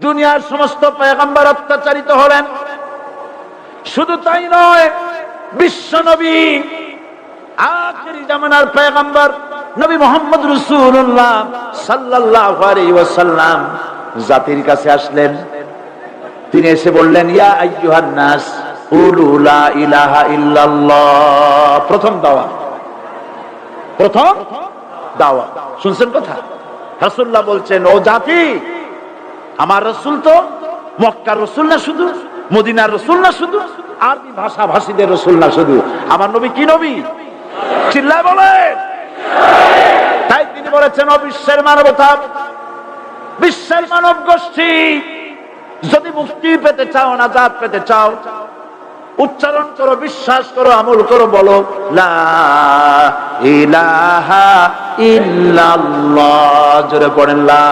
দুনিয়ার সমস্ত পয়গম্বর অত্যাচারিত হলেন, শুধু তাই নয়, বিশ্ব নবী আখিরি জামানার পয়গম্বর নবী মুহাম্মদ রাসূলুল্লাহ সাল্লাল্লাহু আলাইহি ওয়াসাল্লাম জাতির কাছে আসলেন। তিনি এসে বললেন, ইয়া আইয়ুহান নাস কুলু লা ইলাহা ইল্লাল্লাহ। প্রথম দাওয়া শুনছেন কথা? রাসূলুল্লাহ বলছেন, ও জাতি, আমার রাসূল তো মক্কার রাসূল না শুধু, মদিনার রাসূল না শুধু, আরবি ভাষা ভাষীদের রাসূল না শুধু, আমার নবী কি নবী? চিল্লায় বলেন। তাই তিনি বলেছেন, ও বিশ্বের মানবতা, বিশ্বের মানব গোষ্ঠী, যদি মুক্তি পেতে চাও, নাজাত পেতে চাও, উচ্চারণ করো, বিশ্বাস করো, আমল করো, বলো লা ইলাহা ইল্লাল্লাহ। জোরে পড়েন, লা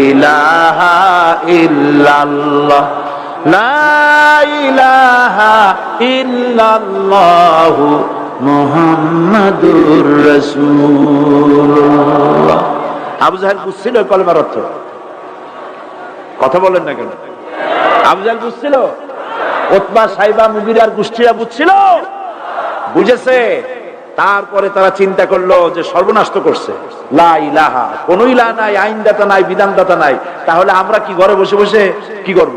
ইলাহা ইল্লাল্লাহ, লা ইলাহা ইল্লাল্লাহ মুহাম্মাদুর রাসূলুল্লাহ। আবু জাহেল বুঝছিল কলেমার অর্থ? কথা বলেন না কেন? আবু জাহেল বুঝছিল? উতবা, সাইবা, মুগিরার গোষ্ঠীরা বুঝছিল? বুঝেছে। তারপরে তারা চিন্তা করলো যে সর্বনাশ তো করছে, লা ইলাহা, কোন ইলাহ নাই, আইনদাতা নাই, বিধানদাতা নাই, তাহলে আমরা কি ঘরে বসে বসে কি করব?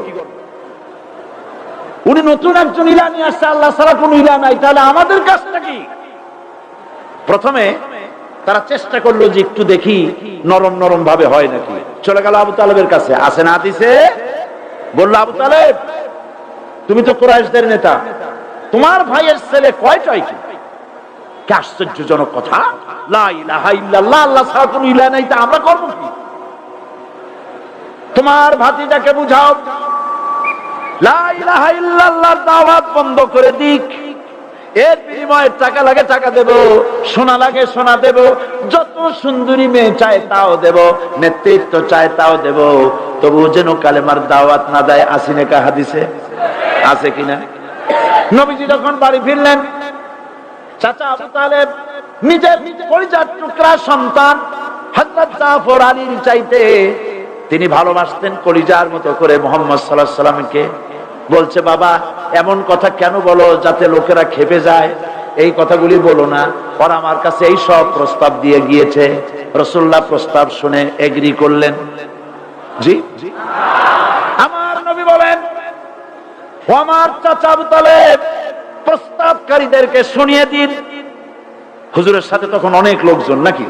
উনি নতুন একজন ইলাহ নিয়ে আসছে, আল্লাহ ছাড়া কোন ইলাহ নাই, তাহলে আমাদের কাজটা কি? প্রথমে তারা চেষ্টা করলো যে একটু দেখি নরম নরম ভাবে হয় নাকি। চলে গেল আবু তালেবের কাছে, আসে না হাদিসে বললো, আবু তালেব, তুমি তো কুরাইশদের নেতা, তোমার ভাইয়ের ছেলে কয়টাই কি? আশ্চর্যজনক কথা, লা ইলাহা ইল্লাল্লাহ, আল্লাহ ছাড়া কোনো ইলাহ নাই, তা আমরা করব কি? তোমার ভাতিজাকে বুঝাও লা ইলাহা ইল্লাল্লাহর দাওয়াত বন্ধ করে দিক, এর বিনিময়ে টাকা লাগে টাকা দেব, সোনা লাগে সোনা দেব, যত সুন্দরী মেয়ে চায় তাও দেব, নেতৃত্ব চায় তাও দেব, তবু যেন কালেমার দাওয়াত না দেয়। আসিনে কা হাদিসে আছে কিনা? নবীজি যখন বাড়ি ফিরলেন, চাচা আবু তালেব নিজের পরিজাত টুকরা সন্তান হযরত জাফর আলীর চাইতে তিনি ভালোবাসতেন কলিজার মতো করে মুহাম্মদ সাল্লাল্লাহু আলাইহি সাল্লামকে। বলছে, বাবা, এমন কথা কেন বলো যাতে লোকেরা খেপে যায়? এই কথাগুলি বলো না, ওরা আমার কাছে এই সব প্রস্তাব দিয়ে গিয়েছে। রাসূলুল্লাহ প্রস্তাব শুনে এগ্রি করলেন। জি, আমার নবী বলেন, ও আমার চাচা আবু তালেব, প্রস্তাবকারীদেরকে শুনিয়ে দিন। হুজুরের সাথে তখন অনেক লোকজন, নাকি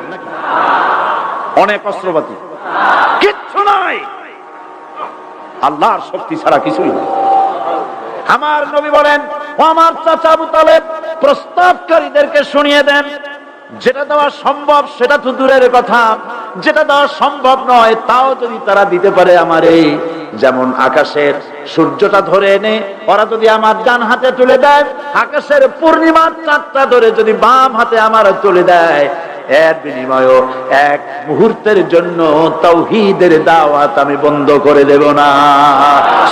অনেক অস্ত্রপাতি, কিচ্ছু নাই, আল্লাহর শক্তি ছাড়া কিছুই নেই। আমার নবী বলেন, ও আমার চাচা আবু তালেব, প্রস্তাবকারীদেরকে শুনিয়ে দেন। যেটা দেওয়া সম্ভব সেটা তো দূরের কথা, যেটা দেওয়া সম্ভব নয় তাও যদি তারা দিতে পারে আমারে, যেমন আকাশের সূর্যটা ধরে এনে ওরা যদি আমার ডান হাতে তুলে দেয়, আকাশের পূর্ণিমার চাঁদটা ধরে যদি বাম হাতে আমার তুলে দেয়, এর বিনিময়ে এক মুহূর্তের জন্য তাওহীদের দাওয়াত আমি বন্ধ করে দেব না।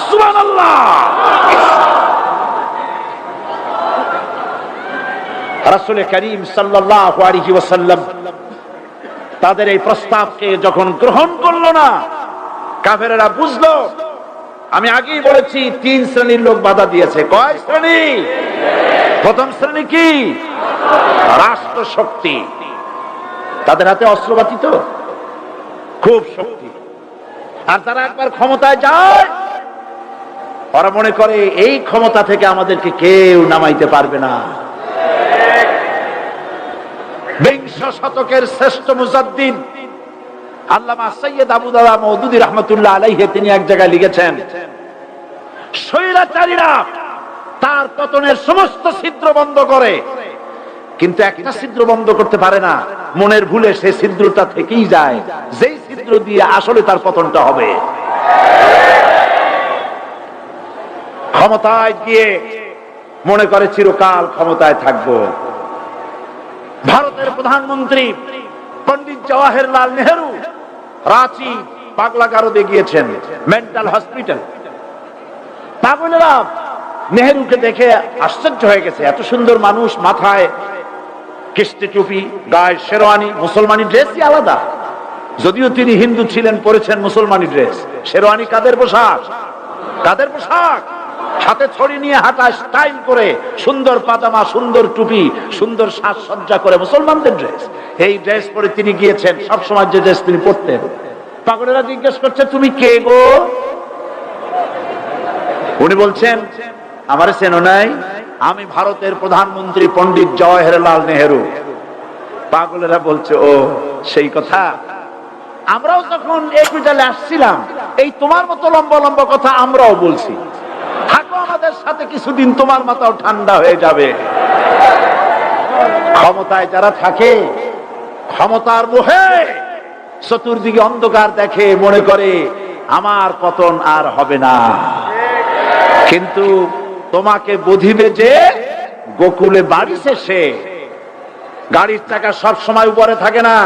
সুবহানাল্লাহ। রাসূল করিম সাল্লাল্লাহু আলাইহি ওয়াসাল্লাম তাদের এই প্রস্তাবকে যখন গ্রহণ করলো না, কাফেরেরা বুঝলো, আমি আগেই বলেছি 3 শ্রেণীর লোক বাধা দিয়েছে। কয় শ্রেণী? প্রথম শ্রেণী কি? রাষ্ট্র শক্তি, তাদের হাতে অস্ত্রপাতি তো খুব শক্তি, আর তারা একবার ক্ষমতায় যায়, ওরা মনে করে এই ক্ষমতা থেকে আমাদেরকে কেউ নামাইতে পারবে না। বিংশ শতকের শ্রেষ্ঠ মুজাদ্দিদ আল্লামা সৈয়দ আবু দাওয়া মওদুদী রাহমাতুল্লাহ আলাইহি তিনি এক জায়গায় লিখেছেন, স্বৈরাচারীরা তার পতনের সমস্ত ছিদ্র বন্ধ করে, কিন্তু একটা ছিদ্র বন্ধ করতে পারে না, মনের ভুলে সেই ছিদ্রটা থেকেই যায়, যেই ছিদ্র দিয়ে আসলে তার পতনটা হবে। ক্ষমতায় গিয়ে মনে করে চিরকাল ক্ষমতায় থাকবো। ভারতের প্রধানমন্ত্রী পণ্ডিত জওয়াহরলাল নেহেরু রাঁচি পাগলাগারদে গিয়েছেন, মেন্টাল হসপিটাল। পাগলেরা নেহেরুকে দেখে আশ্চর্য হয়ে গেছে, এত সুন্দর মানুষ, মাথায় কিস্তি টুপি, গায়ে শেরওয়ানি, মুসলমানি ড্রেসই আলাদা, যদিও তিনি হিন্দু ছিলেন, পরেছেন মুসলমানি ড্রেস। শেরওয়ানি কাদের পোশাক? কাদের পোশাক? হাতে ছড়ি নিয়ে হাঁটা, স্টাইল করে, সুন্দর পাজামা, সুন্দর টুপি, সুন্দর সাজসজ্জা করে মুসলমানদের ড্রেস। এই ড্রেস পরে তিনি গিয়েছেন। সবসময় যে ড্রেস তিনি পরতেন। পাগলেরা জিজ্ঞেস করছে, তুমি কে গো? উনি বলছেন, আমারে চেনো নাই? আমি ভারতের প্রধানমন্ত্রী পণ্ডিত জওহরলাল নেহেরু। পাগলেরা বলছে, ও সেই কথা। আমরাও যখন একুইটালে আসছিলাম, এই তোমার মতো লম্বা লম্বা কথা আমরাও বলছি। থাকো আমাদের সাথে কিছুদিন, তোমার মাথাও ঠান্ডা হয়ে যাবে। ক্ষমতায় যারা থাকে, ক্ষমতার মোহে চতুর্দিকে অন্ধকার দেখে, মনে করে আমার পতন আর হবে না। কিন্তু তোমাকে বুঝিবে যে গোকুলে বাড়ি শেষে গাড়ির চাকা সব সময় উপরে থাকে না।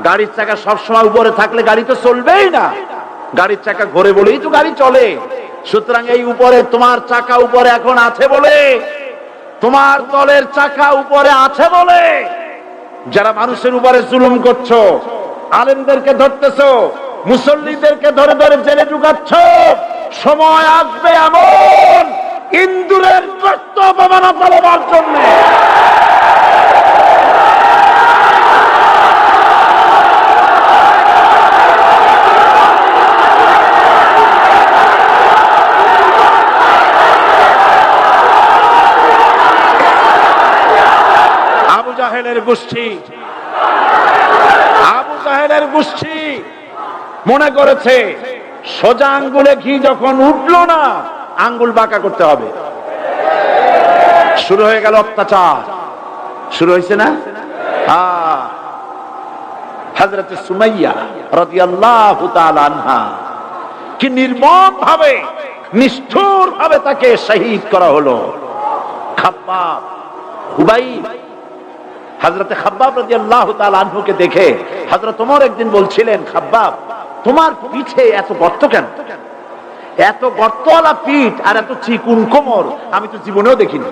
গাড়ির চাকা সব সময় উপরে থাকলে গাড়ি তো চলবেই না। গাড়ির চাকা ঘোরে বলেই তো গাড়ি চলে। সুতরাং এই উপরে তোমার চাকা উপরে এখন আছে বলে, তোমার দলের চাকা উপরে আছে বলে যারা মানুষের উপরে জুলুম করছো, আলেমদেরকে ধরতেছো, মুসল্লিদেরকে ধরে ধরে জেলে ঢুকাচ্ছ, সময় আসবে এমন ইন্দুরের কষ্ট অপমানা পালবার জন্য। আবু জাহেলের গোষ্ঠী মনে করেছে সোজা আঙ্গুলে ঘি যখন উঠলো না, আঙ্গুল বাঁকা করতে হবে। শুরু হয়ে গেল অত্যাচার। শুরু হয়েছে না? হযরত সুমাইয়া রাদিয়াল্লাহু তাআলা আনহা কি নির্মম ভাবে, নিষ্ঠুর ভাবে তাকে শহীদ করা হলো। খাব্বাব, হুবাইব, হযরত খাব্বাব রাদিয়াল্লাহু তাআলা আনহুকে দেখে হযরত ওমর একদিন বলছিলেন, খাব্বাব তোমার পিঠে এত গর্ত কেন? এত গর্তওয়ালা পিঠ আর এত চিকুন কোমর আমি তো জীবনেও দেখিনি।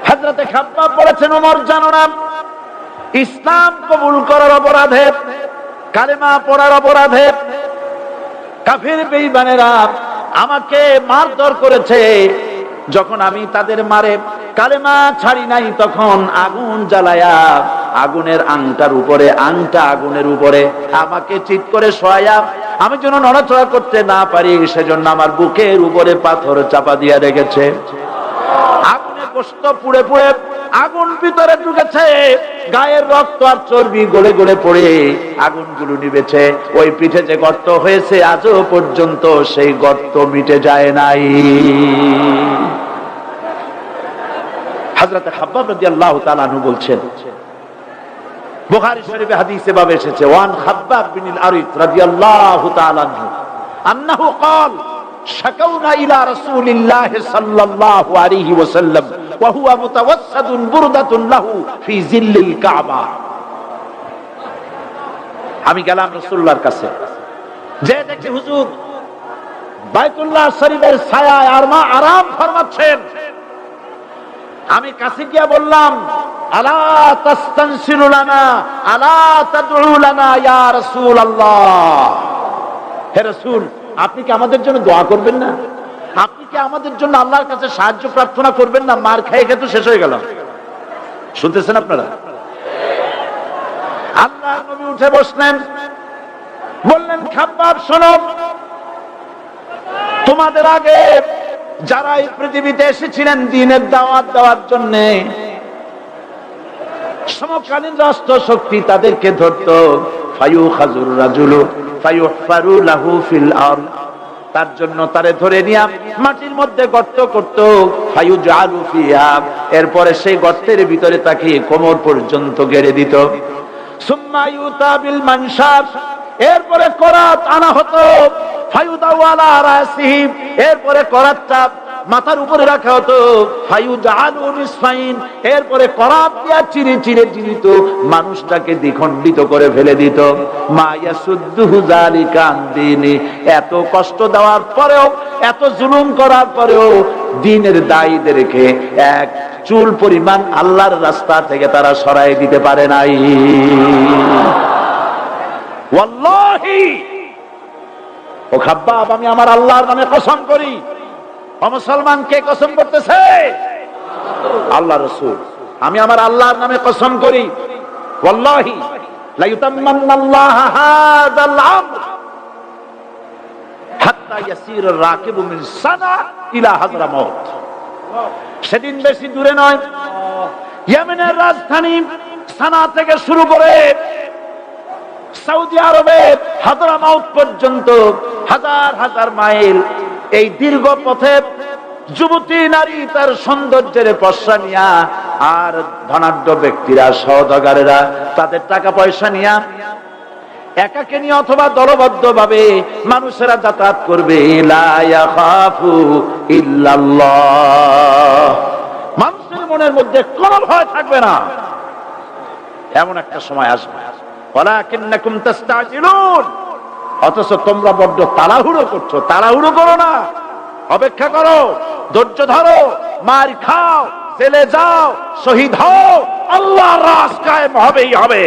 হযরত খাব্বাব বলেছেন, ওমর জানো না, ইসলাম কবুল করার অপরাধে, কালেমা পড়ার অপরাধে কাফির বেঈমানেরা আমাকে মারধর করেছে। যখন আমি তাদের মারে কালেমা ছাড়ি নাই, তখন আগুন জ্বালায়া আগুনের আংটার উপরে, আংটা আগুনের উপরে আমাকে চিৎ করে শোয়ায়া, আমি যেন নড়াচড়া করতে না পারি সেজন্য আমার বুকের উপরে পাথর চাপা দিয়া রেখেছে। আগুনে গোশত পুড়ে পুড়ে আগুন ভিতরে ঢুকেছে, গায়ের রক্ত আর চর্বি গলে গলে পড়ে আগুনগুলো নিভেছে। ওই পিঠে যে গর্ত হয়েছে আজও পর্যন্ত সেই গর্ত মিটে যায় নাই। হযরত খাব্বাব রাদিয়াল্লাহু তাআলা আনহু বলছেন, বুখারী শরীফে হাদিসে ভাবে এসেছে, ওয়ান খাব্বাব বিনুল আরিত রাদিয়াল্লাহু তাআলা আনহু আন্নাহু قال শাকাউনা ইলা রাসূলিল্লাহ সাল্লাল্লাহু আলাইহি ওয়াসাল্লাম ওয়া হুয়া মুতাওয়াসসাদুন বুরদাতুন লাহু ফি জিল্লিল কাবা। আমি গেলাম রাসূলুল্লাহর কাছে, যে দেখি হুজুর বাইতুল্লাহ শরীফের ছায়ায় আরাম ফরমাচ্ছেন। আমি কাছে গিয়া বললাম, আলা তাস্তানসিরু লানা আলা তাদউ লানা ইয়া রাসূলুল্লাহ, হে রাসূল আপনি কি আমাদের জন্য দোয়া করবেন না? আপনি কি আমাদের জন্য আল্লাহর কাছে সাহায্য প্রার্থনা করবেন না? মার খেয়ে খেয়ে তো শেষ হয়ে গেল। শুনতেছেন আপনারা? আল্লাহর নবী উঠে বসলেন, বললেন, খাব্বাব শোনো, তোমাদের আগে যারা এই পৃথিবীতে এসেছিলেন দ্বীনের দাওয়াত দেওয়ার জন্য, সমকালীন রাষ্ট্র শক্তি তাদেরকে ধরত, ফায়ুখাজুর রাজুলু ফায়ুহফারু লাহু ফিল আরদ, তার জন্য তারে ধরে নিয়ে মাটির মধ্যে গর্ত করত, ফায়ুজআলু ফিহা, এরপরে সেই গর্তের ভিতরে তাকে কোমর পর্যন্ত গেড়ে দিত। সুম্মা ইউতা বিল মানশার, এরপরে করাত আনা হতো, ফায়ুদাউ আলা রাসিহি, এরপরে করাতটা মাথার উপরে রাখা হতো, ফায়ুজআলু নিসফাইন, এরপরে করাত দিয়া চিরে চিরে চিরিত, মানুষটাকে দ্বিখণ্ডিত করে ফেলে দিত। মা ইয়াসুদ্দুহু যালিকা আন দীনি, এত কষ্ট দেওয়ার পরেও, এত জুলুম করার পরেও দ্বীনের দায়ীদেরকে এক চুল পরিমাণ আল্লাহর রাস্তা থেকে তারা সরাই দিতে পারে নাই। ওয়াল্লাহি, ও খাব্বাব, আমি আমার আল্লাহর নামে কসম করি। ও মুসলমান, কে কসম করতেছে? আল্লাহ রাসূল। আমি আমার আল্লাহর নামে কসম করি, ওয়াল্লাহি লা ইউতাম্মান্নাল্লাহু হাযাল আমর হাত্তা ইয়াসির রাকিবু মিন সানা ইলা হাযরামাউত। সেদিন বেশি দূরে নয়, ইয়েমেনের রাজধানী সানা থেকে শুরু করে সৌদি আরবের হাযরামাউত পর্যন্ত হাজার হাজার মাইল এই দীর্ঘ পথে যুবতী নারী তার সৌন্দর্যের পশ্চা নিয়া আর ধনাঢ্য ব্যক্তিরা সওদাগরেরা তাদের টাকা পয়সা নিয়া একাকে নিয়ে অথবা দলবদ্ধ ভাবে মানুষেরা যাতায়াত করবে। লা ইয়াখাফু ইল্লাল্লাহ, মানুষের মনের মধ্যে কোনো ভয় থাকবে না। এমন একটা সময় আসবে, ওয়ালাকিন্নাকুম তাস্তাজিলুন, অথচ তোমরা বড্ড তাড়াহুড়ো করছো। তাড়াহুড়ো করো না, অপেক্ষা করো, ধৈর্য ধরো, মার খাও, জেলে যাও, শহীদ হও, আল্লাহর রাজ কায়েম হবেই হবে।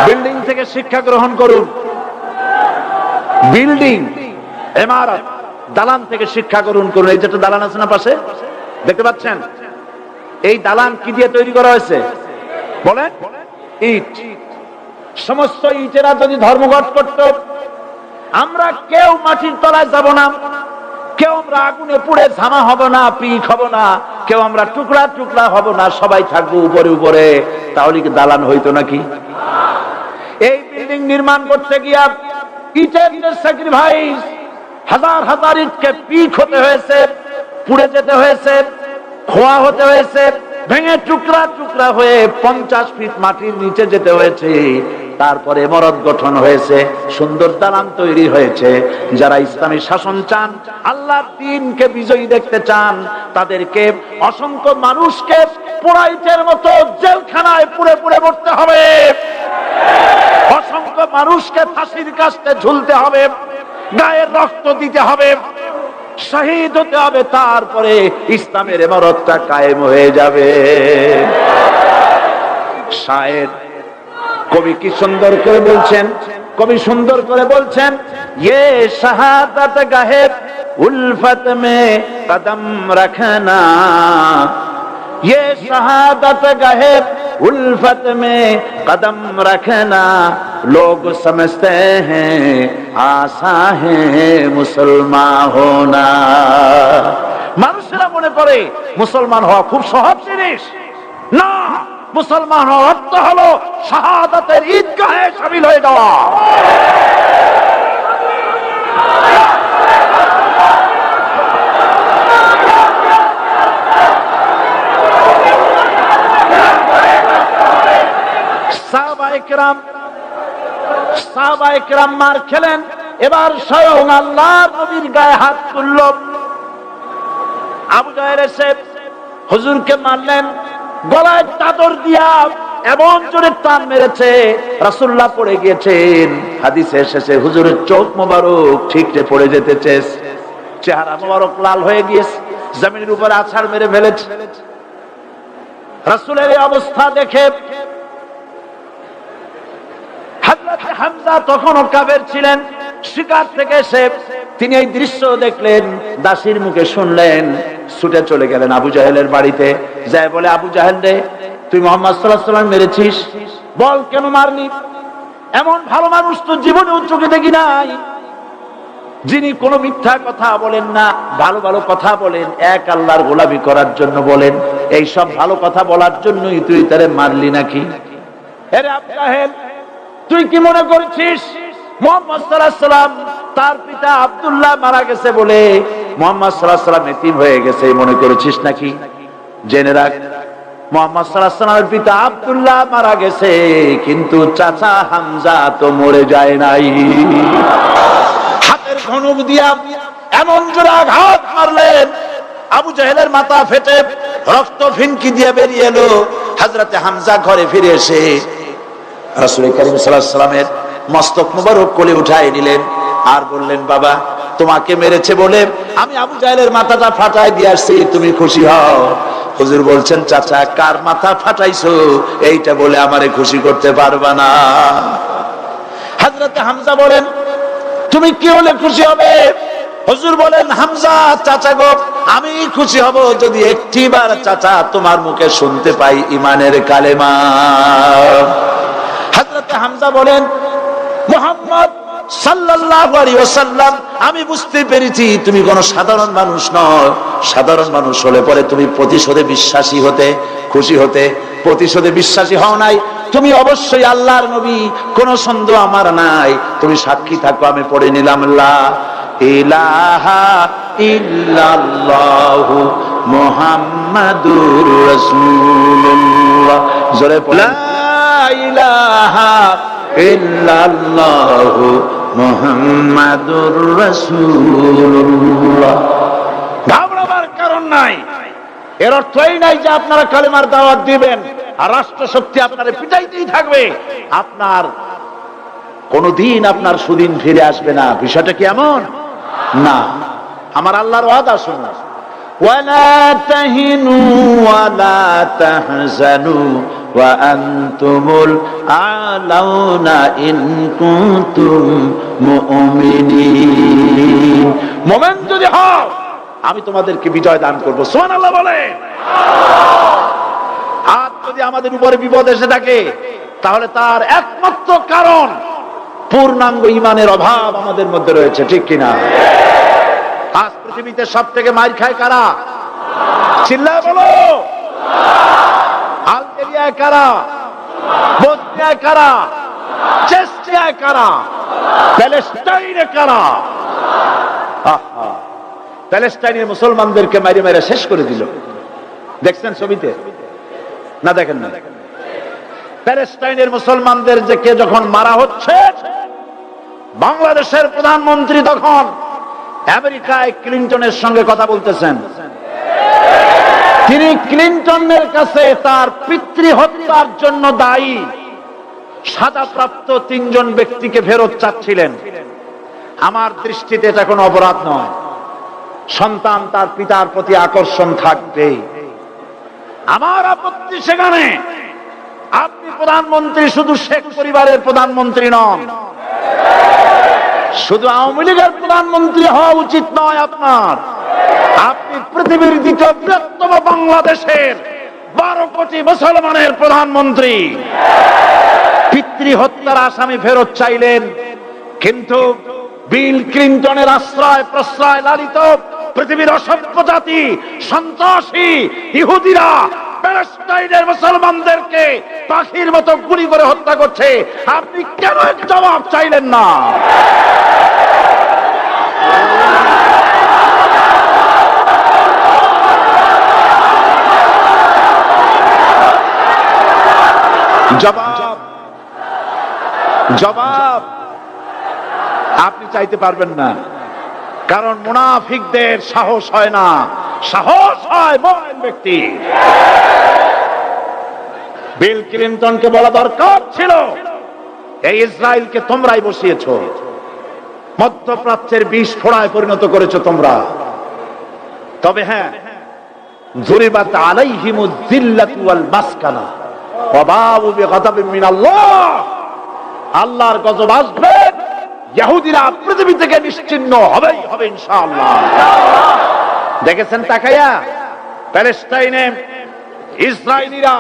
বিল্ডিং থেকে শিক্ষা গ্রহণ করুন। বিল্ডিং, ইমারত, দালান থেকে শিক্ষা গ্রহণ করুন। এই যেটা দালান আছে না পাশে, দেখতে পাচ্ছেন? এই দালান কি দিয়ে তৈরি করা হয়েছে বলেন? ইট। সমস্ত ইটেরা যদি ধর্মঘট করত, আমরা কেউ মাটির তলায় যাব না, কেউ আমরা আগুনে পুড়ে ঝামা হব না, পিক হব না, কেউ আমরা টুকরা টুকরা হব না, সবাই থাকবো উপরে উপরে, তাহলে কি দালান হইতো নাকি? এই বিল্ডিং নির্মাণ করতে গিয়া ইটের স্যাক্রিফাইস, হাজার হাজার ইটকে পিক হতে হয়েছে, পুড়ে যেতে হয়েছে, খোয়া হতে হয়েছে, ভেঙে টুকরা টুকরা হয়ে 50 ফিট মাটির নিচে যেতে হয়েছে। তারপরে ইমারত গঠন হয়েছে, সুন্দর দালান তৈরি হয়েছে। যারা ইসলামী শাসন চান, আল্লাহর দ্বীনকে বিজয়ী দেখতে চান, তাদেরকে অসংখ্য মানুষকে পোড়াইটের মতো জেলখানায় পুড়ে পুড়ে মরতে হবে, অসংখ্য মানুষকে ফাঁসির কাস্তে ঝুলতে হবে, গায়ের রক্ত দিতে হবে, শহীদ হতে হবে, তারপরে ইসলামের ইমারতটা কায়েম হয়ে যাবে। শায়ের কবি কি সুন্দর করে বলছেন, কবি সুন্দর করে বলছেন, ये शहादत गाहे उल्फत में कदम रखना, ये शहादत गाहे उल्फत में कदम रखना, लोग समझते हैं आसा है मुसलमान होना। মানুষেরা মনে করে মুসলমান হওয়া খুব সহজ জিনিস। না, মুসলমান হওয়ার অর্থ হলো শাহাদাতের ঈদগাহে শামিল হয়ে যাওয়া। সাহাবায়ে কেরাম মার খেলেন, এবার স্বয়ং আল্লাহর নবীর গায়ে হাত তুলল। আবু জাহেল এসে হুজুরকে মারলেন, গলায় চাদর দিয়া এমন জোরে টান মেরেছে, রাসূলুল্লাহ পড়ে গিয়েছেন। হাদিসে এসেছে হুজুরের চোখ মোবারক ঠিকরে পড়ে যেতেছে, চেহারা মোবারক লাল হয়ে গিয়েছে, জমিনের উপরে আছাড় মেরে ফেলেছে। রাসূলের এই অবস্থা দেখে হযরত হামজা তখনও কাফের ছিলেন, শিকার থেকে এসে তিনি এই দৃশ্য দেখলেন, দাসীর মুখে শুনলেন, ছুটে চলে গেলেন আবু জাহেলের বাড়িতে। যায় বলে, আবু জাহেল রে, তুই মুহাম্মদ সাল্লাল্লাহু আলাইহি ওয়াসাল্লাম মেরেছিস, বল কেন মারলি? এমন ভালো মানুষ তো জীবনেও চোখে দেখি নাই, যিনি কোনো মিথ্যা কথা বলেন না, ভালো ভালো কথা বলেন, এক আল্লাহর গোলামি করার জন্য বলেন। এই সব ভালো কথা বলার জন্যই তুই তারে মারলি নাকি? আরে আবু জাহেল, তুই কি মনে করছিস মুহাম্মদ সাল্লাল্লাহু আলাইহি ওয়াসাল্লাম তার পিতা আব্দুল্লাহ মারা গেছে বলে মুহাম্মদ সাল্লাল্লাহু আলাইহি ওয়াসাল্লাম এতিম হয়ে গেছে মনে করেছিস নাকি? জেনে রাখ, মুহাম্মদ সাল্লাল্লাহু আলাইহি ওয়াসাল্লামের পিতা আব্দুল্লাহ মারা গেছে, কিন্তু চাচা হামজা তো মরে যায় নাই। হাতের ধনুক দিয়া এমন জোরে আঘাত মারলেন, আবু জাহেলের মাথা ফেটে রক্ত ফিনকি দিয়ে বেরিয়ে এলো। হযরতে হামজা ঘরে ফিরে এসে রাসূল কারীম সাল্লাল্লাহু আলাইহি ওয়াসাল্লামের মস্তক মুবারক কোলে উঠায় নিলেন। আর বললেন, বাবা তোমাকে মেরেছে বলে আমি আবু জাহেলের মাথাটা ফাটাই দিয়ে আসছি, তুমি খুশি হও। হুজুর বলছেন, চাচা কার মাথা ফাটাইছো এইটা বলে আমারে খুশি করতে পারবা না। হযরত হামজা বলেন, তুমি কি হলে খুশি হবে? হুজুর বলেন, হামজা চাচা গো, আমি খুশি হব যদি একটিবার চাচা তোমার মুখে শুনতে পাই ঈমানের কালেমা। হযরত হামজা বলেন, মুহাম্মদ সাল্লাল্লাহু আলাইহি ওয়াসাল্লাম, আমি বুঝতে পেরেছি তুমি কোন সাধারণ মানুষ নও। সাধারণ মানুষ হলে পরে তুমি প্রতিশোধে বিশ্বাসী হতে, খুশি হতে। প্রতিশোধে বিশ্বাসী হও নাই, তুমি অবশ্যই আল্লাহর নবী, কোন সন্দেহ আমার নাই। তুমি সাক্ষী থাকো, আমি পড়ে নিলাম, লা ইলাহা ইল্লাল্লাহু মুহাম্মাদুর রাসূলুল্লাহ। জোরে পড়ে, লা ইলাহা ইল্লাল্লাহু মুহাম্মাদুর রাসূলুল্লাহ। ঘাবড়াবার কারণ নাই। এর অর্থ এই নাই যে আপনারা কালেমার দাওয়াত দিবেন আর রাষ্ট্রশক্তি আপনারে পিটাইতেই থাকবে, আপনার কোনদিন আপনার সুদিন ফিরে আসবে না। বিষয়টা কি এমন না। আমার আল্লাহর ওয়াদা শুনুন, ওয়ালা তাহিনু ওয়ালা তাহজানু ওয়া আনতুমুল আলাউনা ইন কুনতুম মুমিনিন। মুমিন যদি হও আমি তোমাদেরকে বিজয় দান করব। সুবহানাল্লাহ বলেন। আর যদি আমাদের উপরে বিপদ এসে থাকে তাহলে তার একমাত্র কারণ পূর্ণাঙ্গ ঈমানের অভাব আমাদের মধ্যে রয়েছে, ঠিক কিনা? আজ পৃথিবীতে সব থেকে মার খায় কারা? চিল্লায় বলো। আলজেরিয়ায় কারা? বসনিয়ায় কারা? চেচনিয়ায় কারা? প্যালেস্টাইনে কারা? প্যালেস্টাইনের মুসলমানদেরকে মারি মেরে শেষ করে দিল। দেখছেন ছবিতে না? দেখেন না? প্যালেস্টাইনের মুসলমানদের যে কে যখন মারা হচ্ছে, বাংলাদেশের প্রধানমন্ত্রী তখন আমেরিকায় ক্লিনটনের সঙ্গে কথা বলতেছেন। তিনি ক্লিনটনের কাছে তার পিতৃ হত্যার জন্য দায়ী সাজাপ্রাপ্ত 3 জন ব্যক্তিকে ফেরত চাচ্ছিলেন। আমার দৃষ্টিতে এটা কোনো অপরাধ নয়। সন্তান তার পিতার প্রতি আকর্ষণ থাকবে, আমার আপত্তি সেখানে। আপনি প্রধানমন্ত্রী, শুধু শেখ পরিবারের প্রধানমন্ত্রী নন, শুধু আওয়ামী লীগের প্রধানমন্ত্রী হওয়া উচিত নয় আপনার। আপনি পৃথিবীর দ্বিতীয় বৃহত্তম বাংলাদেশের 12 কোটি মুসলমানের প্রধানমন্ত্রী। পিতৃ হত্যার আসামি ফেরত চাইলেন, কিন্তু বিল ক্লিনটনের আশ্রয় প্রশ্রয় লালিত পৃথিবীর অসভ্য জাতি সন্ত্রাসী ইহুদিরা প্যালেস্টাইনের মুসলমানদেরকে পাখির মতো গুলি করে হত্যা করছে। আপনি কেন এর জবাব চাইলেন না? জবাব আপনি চাইতে পারবেন না, কারণ মুনাফিকদের সাহস হয় না, সাহস হয় মুমিন ব্যক্তি। বিল ক্লিনটনকে বলা দরকার ছিল, এই ইসরায়েলকে তোমরাই বসিয়েছো, মধ্যপ্রাচ্যের বিষ ফোড়ায় পরিণত করেছো তোমরা। তবে হ্যাঁ, যুরিবাত আলাইহিমুয যিল্লাতু ওয়াল মাসকানা ওয়া বাউ বিগাদাবিন মিনাল্লাহ। আল্লাহর গজব আসবে, ইহুদিরা পৃথিবী থেকে নিশ্চিহ্ন হবেই হবে ইনশাআল্লাহ। দেখেছেন তাকাইয়া প্যালেস্টাইনে ইসরায়েলিরা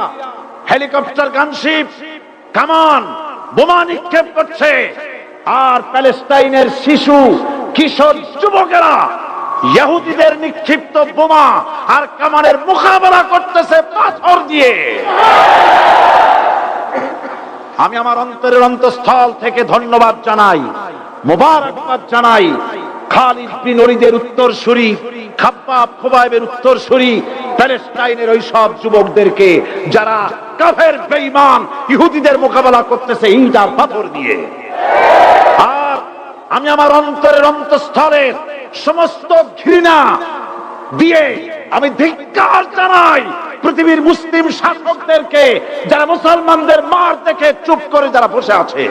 হেলিকপ্টার, গানশিপ, কামান, বোমা নিক্ষেপ করছে, আর প্যালেস্টাইনের শিশু, কিশোর, যুবকেরা ইহুদিদের নিক্ষিপ্ত বোমা আর কামানের মোকাবেলা করতেছে পাথর দিয়ে। আমি আমার অন্তরের অন্তঃস্থল থেকে ধন্যবাদ জানাই, মোবারকবাদ জানাই খালিদ বিন ওলীদের উত্তরসূরি, খাব্বাব খুবাইবের উত্তরসূরি প্যালেস্টাইনের ওই সব যুবকদেরকে যারা কাফের বেঈমান ইহুদিদের মোকাবেলা করতেছে ইট আর পাথর দিয়ে। আর আমি আমার অন্তরের অন্তঃস্থলের সমস্ত ঘৃণা দিয়ে আমি ধিক্কার জানাই পৃথিবীর মুসলিম শাসকদেরকে, যারা মুসলমানদের মার দেখে চুপ করে যারা বসে আছে।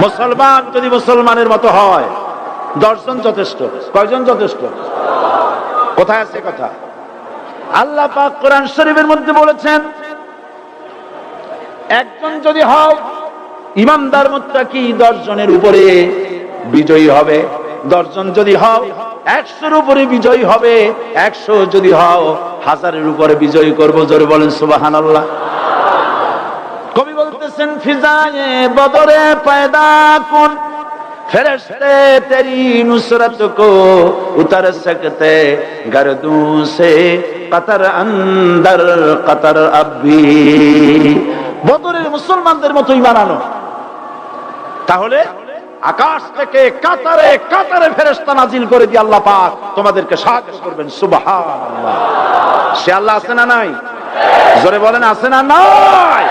মুসলমান যদি মুসলমানের মতো হয় 10 জন যথেষ্ট। কয়জন যথেষ্ট? কোথায় আছে কথা? আল্লাহ পাক কোরআন শরীফের মধ্যে বলেছেন, একজন যদি হও ইমানদার মুত্তাকি 10 জনের উপরে বিজয়ী হবে। 10 জন যদি হও 100-এর উপরে বিজয়ী হবে। 100 যদি হও 1000-এর উপরে বিজয়ী করব। জোরে বলেন সুবহানাল্লাহ। কবি বলতেছেন, ফিজায়ে বদরে পয়দা কুন ফেরেশতে তেরি নুসরত কো উতর সকতে গর্দু সে কতর অন্দর কতর আবি। বদরের মুসলমানদের মতো ঈমান আনো, তাহলে আকাশ থেকে কাতারে কাতারে ফেরেশতা নাজিল করে দিয়ে আল্লাহ পাক তোমাদেরকে সাহায্য করবেন। সুবহানাল্লাহ। সে আল্লাহ আছে না নাই? জোরে বলেন, আছে না নাই?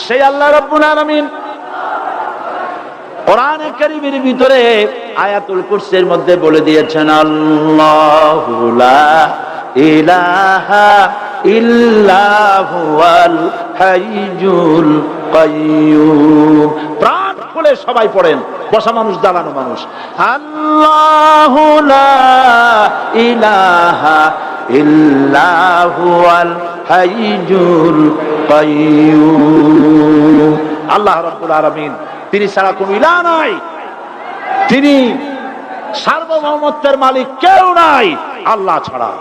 সেই আল্লাহ রাব্বুল আলামিন কোরআনে কারীমের ভিতরে আয়াতুল কুরসির মধ্যে বলে দিয়েছেন, আল্লাহু লা ইলাহা ইল্লা হুয়াল হাইয়ুল কাইয়্যুম। প্রাণ খুলে সবাই পড়েন, বসা মানুষ দাঁড়ানো মানুষ। আল্লাহু লা ইলাহা ইল্লা হুয়াল হাইয়ুল কাইয়্যুম। আল্লাহ রাব্বুল আলামিন, তিনি ছাড়া কোনো ইলাহ নাই, তিনি সার্বভৌমত্বের মালিক, কেউ নাই আল্লাহ ছাড়া।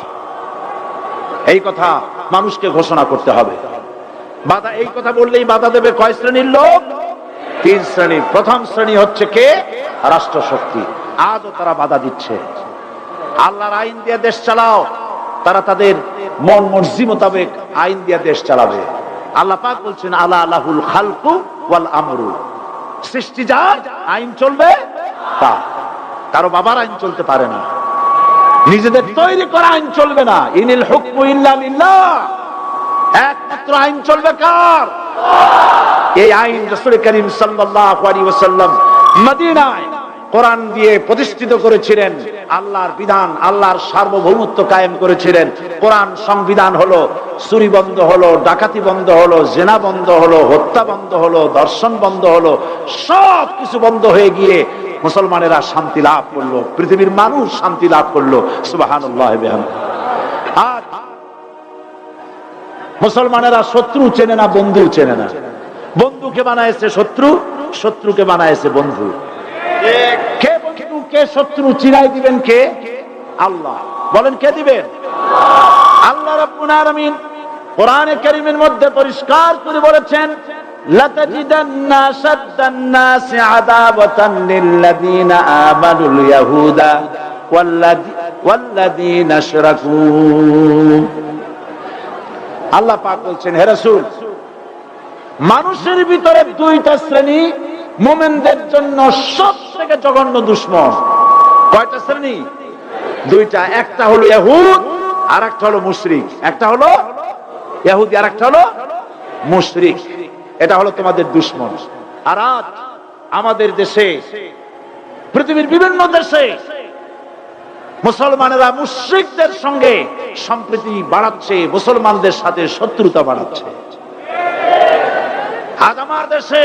এই কথা মানুষকে ঘোষণা করতে হবে। বাধা, এই কথা বললেই বাধা দেবে কয় শ্রেণীর লোক? 3 শ্রেণী। প্রথম শ্রেণী হচ্ছে কে? রাষ্ট্রশক্তি। আজও তারা বাধা দিচ্ছে। আল্লাহর আইন দিয়ে দেশ চালাও, তারা তাদের মন মর্জি মোতাবেক আইন দিয়ে দেশ চালাবে। আল্লাহ পাক বলছেন, আলা লাহুল খালকু ওয়াল আমরু। সৃষ্টি যার, আইন চলবে তার। কারো বাবার আইন চলতে পারে না, নিজেদের তৈরি করা আইন চলবে না। ইনিল হুকমু ইল্লা লিল্লাহ। একমাত্র আইন চলবে কার? এই আইন রাসূল করিম সাল্লাল্লাহু আলাইহি ওয়াসাল্লাম মদিনায় কোরআন দিয়ে প্রতিষ্ঠিত করেছিলেন। আল্লাহর বিধান, আল্লাহর সার্বভৌমত্ব কায়েম করেছিলেন। কোরআন সংবিধান হলো, চুরি বন্ধ হলো, ডাকাতি বন্ধ হলো, জিনা বন্ধ হলো, হত্যা বন্ধ হলো, ধর্ষণ বন্ধ হলো, সব কিছু বন্ধ হয়ে গিয়ে মুসলমানেরা শান্তি লাভ করলো, পৃথিবীর মানুষ শান্তি লাভ করলো। সুবহানাল্লাহ। আজ মুসলমানেরা শত্রু চেনে না, বন্ধু চেনে না। বন্ধুকে বানাইছে শত্রু, শত্রুকে বানাইছে বন্ধু। কে বন্ধু কে শত্রু চিনাই দিবেন কে? আল্লাহ। বলেন কে দিবেন? আল্লাহ রাব্বুল আলামিন কোরআনে কারীমের মধ্যে পরিষ্কার করে বলেছেন, লাতাজিদান্না আশাদ্দান নাসি আদাওয়াতান লিল্লাযীনা আমানুল ইয়াহুদা ওয়াল্লাযীনা আশরাকু। আল্লাহ পাক বলছেন, হে রাসূল, মানুষের ভিতরে 2টা শ্রেণী মুমিনদের জন্য সবথেকে জঘন্য দুশমন। কয়টা শ্রেণী? 2টা। একটা হলো ইহুদ, আর একটা হলো মুশরিক। একটা হলো ইহুদি, আর একটা হলো মুশরিক। এটা হলো তোমাদের দুশমন। আর আজ আমাদের দেশে, পৃথিবীর বিভিন্ন দেশে মুসলমানেরা মুশরিকদের সঙ্গে সম্প্রীতি বাড়াচ্ছে, মুসলমানদের সাথে শত্রুতা বাড়াচ্ছে। আজ আমার দেশে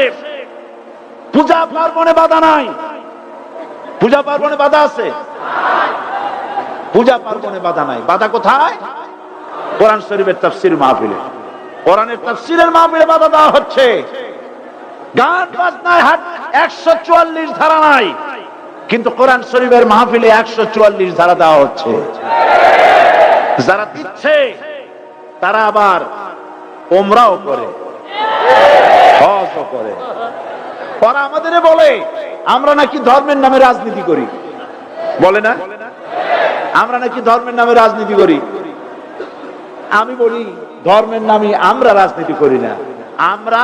পূজা পার্বণে বাধা নাই। পূজা পার্বণে বাধা আছে? পূজা পার্বণে বাধা নাই। বাধা কোথায়? কোরআন শরীফের তাফসীর মাহফিলে। কোরআনের তাফসীরের মাহফিলে বাধা দেওয়া হচ্ছে। গান বাজনায় 144 ধারা নাই, কিন্তু কোরআন শরীফের মাহফিলে 144 ধারা দেওয়া হচ্ছে। যারা দিচ্ছে তারা আবার ওমরাও করে, হজও করে। ওরা আমাদের বলে আমরা নাকি ধর্মের নামে রাজনীতি করি। বলে না? আমরা নাকি ধর্মের নামে রাজনীতি করি। আমি বলি, ধর্মের নামে আমরা রাজনীতি করি না, আমরা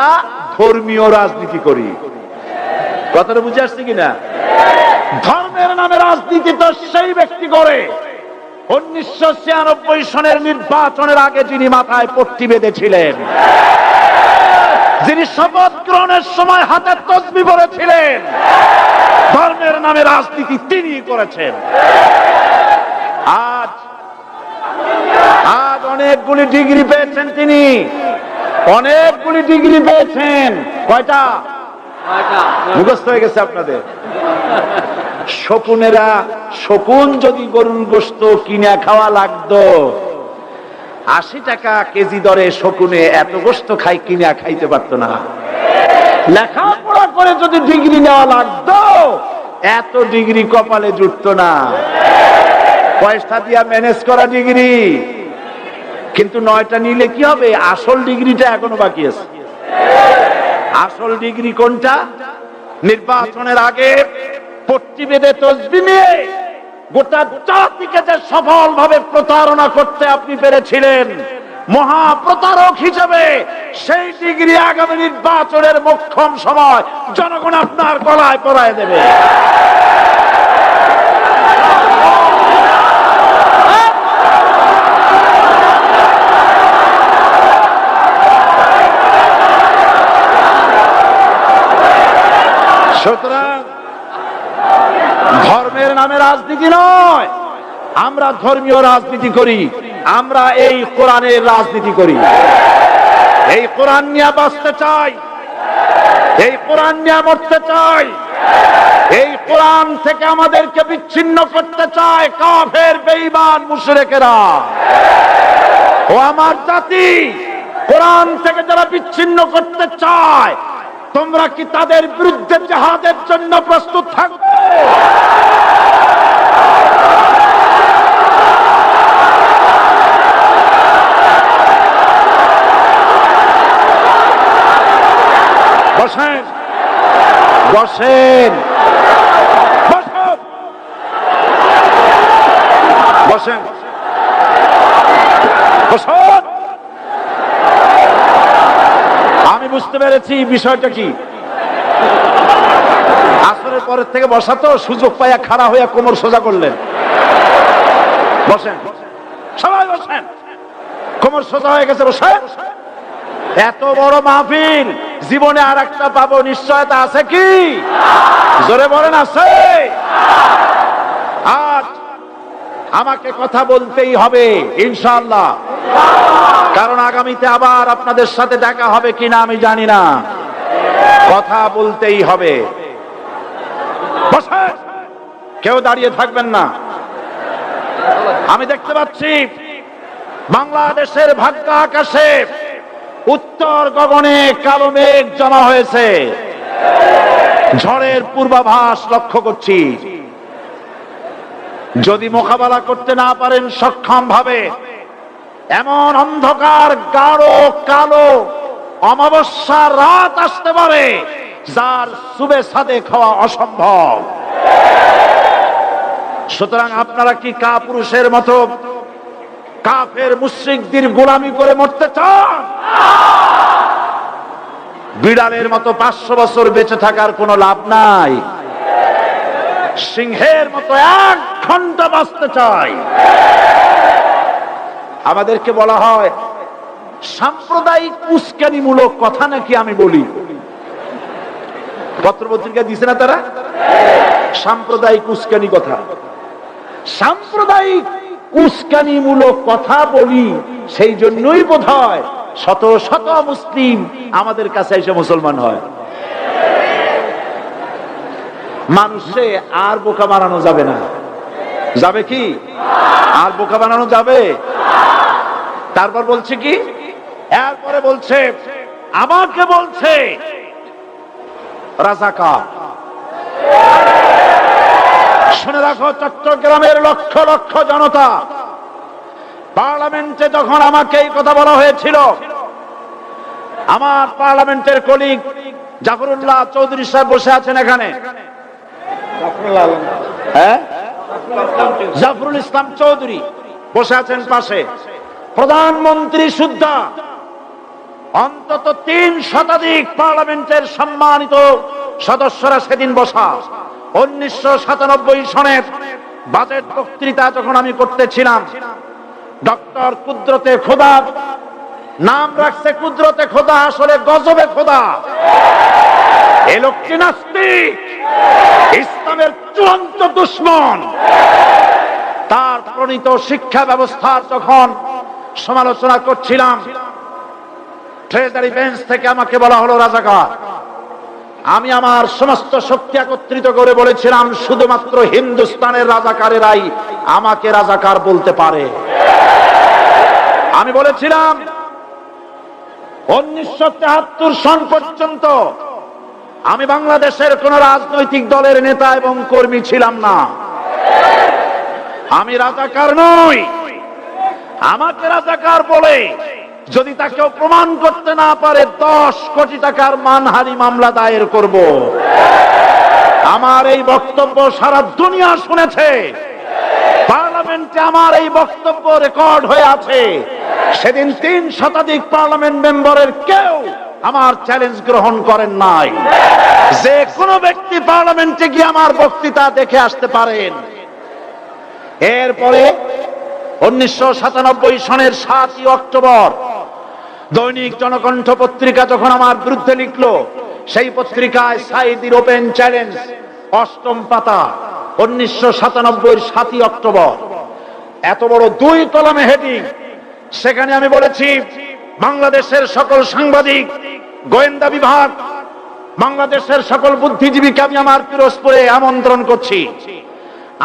ধর্মীয় রাজনীতি করি। কথাটা বুঝে আসছে কিনা? ধর্মের নামে রাজনীতি তো সেই ব্যক্তি করে 1996 সনের নির্বাচনের আগে যিনি মাথায় পট্টি বেঁধেছিলেন, যিনি শপথ গ্রহণের সময় হাতে তসবিহ পড়েছিলেন। ধর্মের নামে রাজনীতি তিনি করেছেন। আজ আজ অনেকগুলি ডিগ্রি পেয়েছেন তিনি, অনেকগুলি ডিগ্রি পেয়েছেন। কয়টা? মুখস্থ হয়ে গেছে আপনাদের। শকুনেরা, শকুন যদি গরুর গোশত কিনে খাওয়া লাগতো, 80 টাকা কেজি দরে শকুনে এত গোশত কিনে খাইতে পারতো না। লেখাপড়া করে যদি ডিগ্রি নেওয়া লাগতো, এত ডিগ্রি কপালে জুটতো না। পয়সা দিয়া ম্যানেজ করা ডিগ্রি, কিন্তু 9টা নিলে কি হবে? আসল ডিগ্রিটা এখনো বাকি আছে। আসল ডিগ্রি কোনটা? নির্বাচনের আগে পট্টি বেঁধে তসবি নিয়ে গোটা জাতিকে যে সফলভাবে প্রতারণা করতে আপনি পেরেছিলেন মহা প্রতারক হিসেবে, সেই ডিগ্রি আগামী নির্বাচনের মোক্ষম সময় জনগণ আপনার গলায় পরায় দেবে। সুতরাং ধর্মের নামে রাজনীতি নয়, আমরা ধর্মীয় রাজনীতি করি, আমরা এই কোরআনের রাজনীতি করি। এই কোরআন নিয়ে বাঁচতে চাই, এই কোরআন নিয়ে মরতে চাই, এই কোরআন থেকে আমাদেরকে বিচ্ছিন্ন করতে চায় কাফের, বেঈমান, মুশরিকেরা। ও আমার জাতি, কোরআন থেকে যারা বিচ্ছিন্ন করতে চায়, তোমরা কি তাদের বিরুদ্ধে জিহাদের জন্য প্রস্তুত থাকবে? বসেন, বসেন, বসেন, বসেন, বসেন। আমি বুঝতে পেরেছি বিষয়টা কি। আসরের পরের থেকে বসা তো, সুযোগ পাইয়া খাড়া হইয়া কোমর সোজা করলেন। বসেন, সবাই বসেন। কোমর সোজা হয়ে গেছে, বসেন। এত বড় মাহফিল, জীবনে আর একটা পাবো নিশ্চয়তা আছে কি? জোরে বলেন, আছে? আজ আমাকে কথা বলতেই হবে ইনশাআল্লাহ, কারণ আগামীতে আবার আপনাদের সাথে দেখা হবে কিনা আমি জানি না। কথা বলতেই হবে। বসেন, কেউ দাঁড়িয়ে থাকবেন না। আমি দেখতে পাচ্ছি বাংলাদেশের ভাগ্য আকাশে উত্তর গগনে কালো মেঘ জমা হয়েছে, ঝড়ের পূর্বাভাস লক্ষ্য করছি। যদি মোকাবেলা করতে না পারেন সক্ষম ভাবে, এমন অন্ধকার গাঢ় কালো অমাবস্যার রাত আসতে পারে যার সুবে সাদে খাওয়া অসম্ভব। সুতরাং আপনারা কি কাপুরুষের মতো কাফের মুশরিকদের গোলামি করে মরতে চান? বিড়ালের মতো 500 বছর বেঁচে থাকার কোনো লাভ নাই। সিংহের মতো 1 ঘন্টা বাঁচতে চাই। আমাদেরকে বলা হয় সাম্প্রদায়িক উস্কানিমূলক কথা নাকি আমি বলি। পত্রপত্রিকা দিছে না তারা? সাম্প্রদায়িক উস্কানি কথা, সাম্প্রদায়িক উস্কানিমূলক কথা বলি। সেই জন্যই বোধহয় শত শত মুসলিম আমাদের কাছে এসে মুসলমান হয়। মানুষে আর বোকা বানানো যাবে না। যাবে কি? আর বোকা বানানো যাবে? তারপর বলছে কি? এরপরে বলছে, আমাকে বলছে রাজাকার। শুনে রাখো, চট্টগ্রামের লক্ষ লক্ষ জনতা, পার্লামেন্টে যখন আমাকে এই কথা বলা হয়েছিল, আমার পার্লামেন্টের কলিগ জাফরুল্লাহ চৌধুরী সাহেব বসে আছেন এখানে। হ্যাঁ, জাফরুল ইসলাম চৌধুরী বসে আছেন পাশে। প্রধানমন্ত্রী সুদ্ধা, অন্তত 3 শতাধিক পার্লামেন্টের সম্মানিত সদস্যরা সেদিন বসা। 1997 সনের বাজেট বক্তৃতা যখন আমি করতেছিলাম, ডক্টর কুদরতে খোদা, নাম রাখছে কুদরতে খোদা, আসলে গজবে খোদা। এই লোকটি নাস্তিক, ইসলামের চূড়ান্ত দুশমন। তার প্রণীত শিক্ষা ব্যবস্থার যখন সমালোচনা করছিলাম, ট্রেজারি বেঞ্চ থেকে আমাকে বলা হলো রাজাকার। আমি আমার সমস্ত শক্তি একত্রিত করে বলেছিলাম, শুধুমাত্র হিন্দুস্তানের রাজাকারেরাই আমাকে রাজাকার বলতে পারে। আমি বলেছিলাম 1973 সন পর্যন্ত আমি বাংলাদেশের কোন রাজনৈতিক দলের নেতা এবং কর্মী ছিলাম না। আমি রাজাকার নই। আমাকে রাজাকার বলে যদি তাকেও প্রমাণ করতে না পারে 10 কোটি টাকার মানহানি মামলা দায়ের করব। আমার এই বক্তব্য সারা দুনিয়া শুনেছে। পার্লামেন্টে আমার এই বক্তব্য রেকর্ড হয়ে আছে। সেদিন 3 শতাধিক পার্লামেন্ট মেম্বারের কেউ আমার চ্যালেঞ্জ গ্রহণ করেন নাই। যে কোনো ব্যক্তি পার্লামেন্টে গিয়ে আমার বক্তৃতা দেখে আসতে পারেন। এরপরে 1997 সনের 7 অক্টোবর দৈনিক জনকণ্ঠ পত্রিকা যখন আমার বিরুদ্ধে লিখলো, সেই পত্রিকায় সাঈদীর ওপেন চ্যালেঞ্জ 8ম পাতা 1997 7 অক্টোবর, এত বড় 2 কলামে হেডিং। সেখানে আমি বলেছি, বাংলাদেশের সকল সাংবাদিক, গোয়েন্দা বিভাগ, বাংলাদেশের সকল বুদ্ধিজীবীকে আমি আমার পিরোজপুরে আমন্ত্রণ করছি।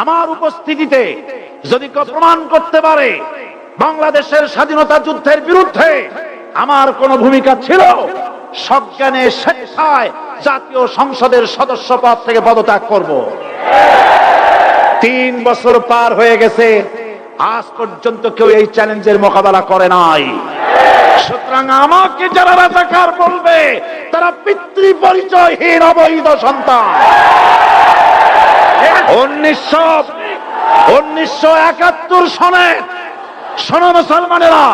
আমার উপস্থিতিতে যদি কেউ প্রমাণ করতে পারে বাংলাদেশের স্বাধীনতা যুদ্ধের বিরুদ্ধে আমার কোন ভূমিকা ছিল, সজ্ঞানে স্বেচ্ছায় জাতীয় সংসদের সদস্য পদ থেকে পদত্যাগ করব। 3 বছর পার হয়ে গেছে, আজ পর্যন্ত কেউ এই চ্যালেঞ্জের মোকাবেলা করে নাই। সুতরাং আমাকে যারা রাজাকার বলবে তারা পিতৃ পরিচয়হীন অবৈধ সন্তান। 1971 সনে, শোনো মুসলমানেরা,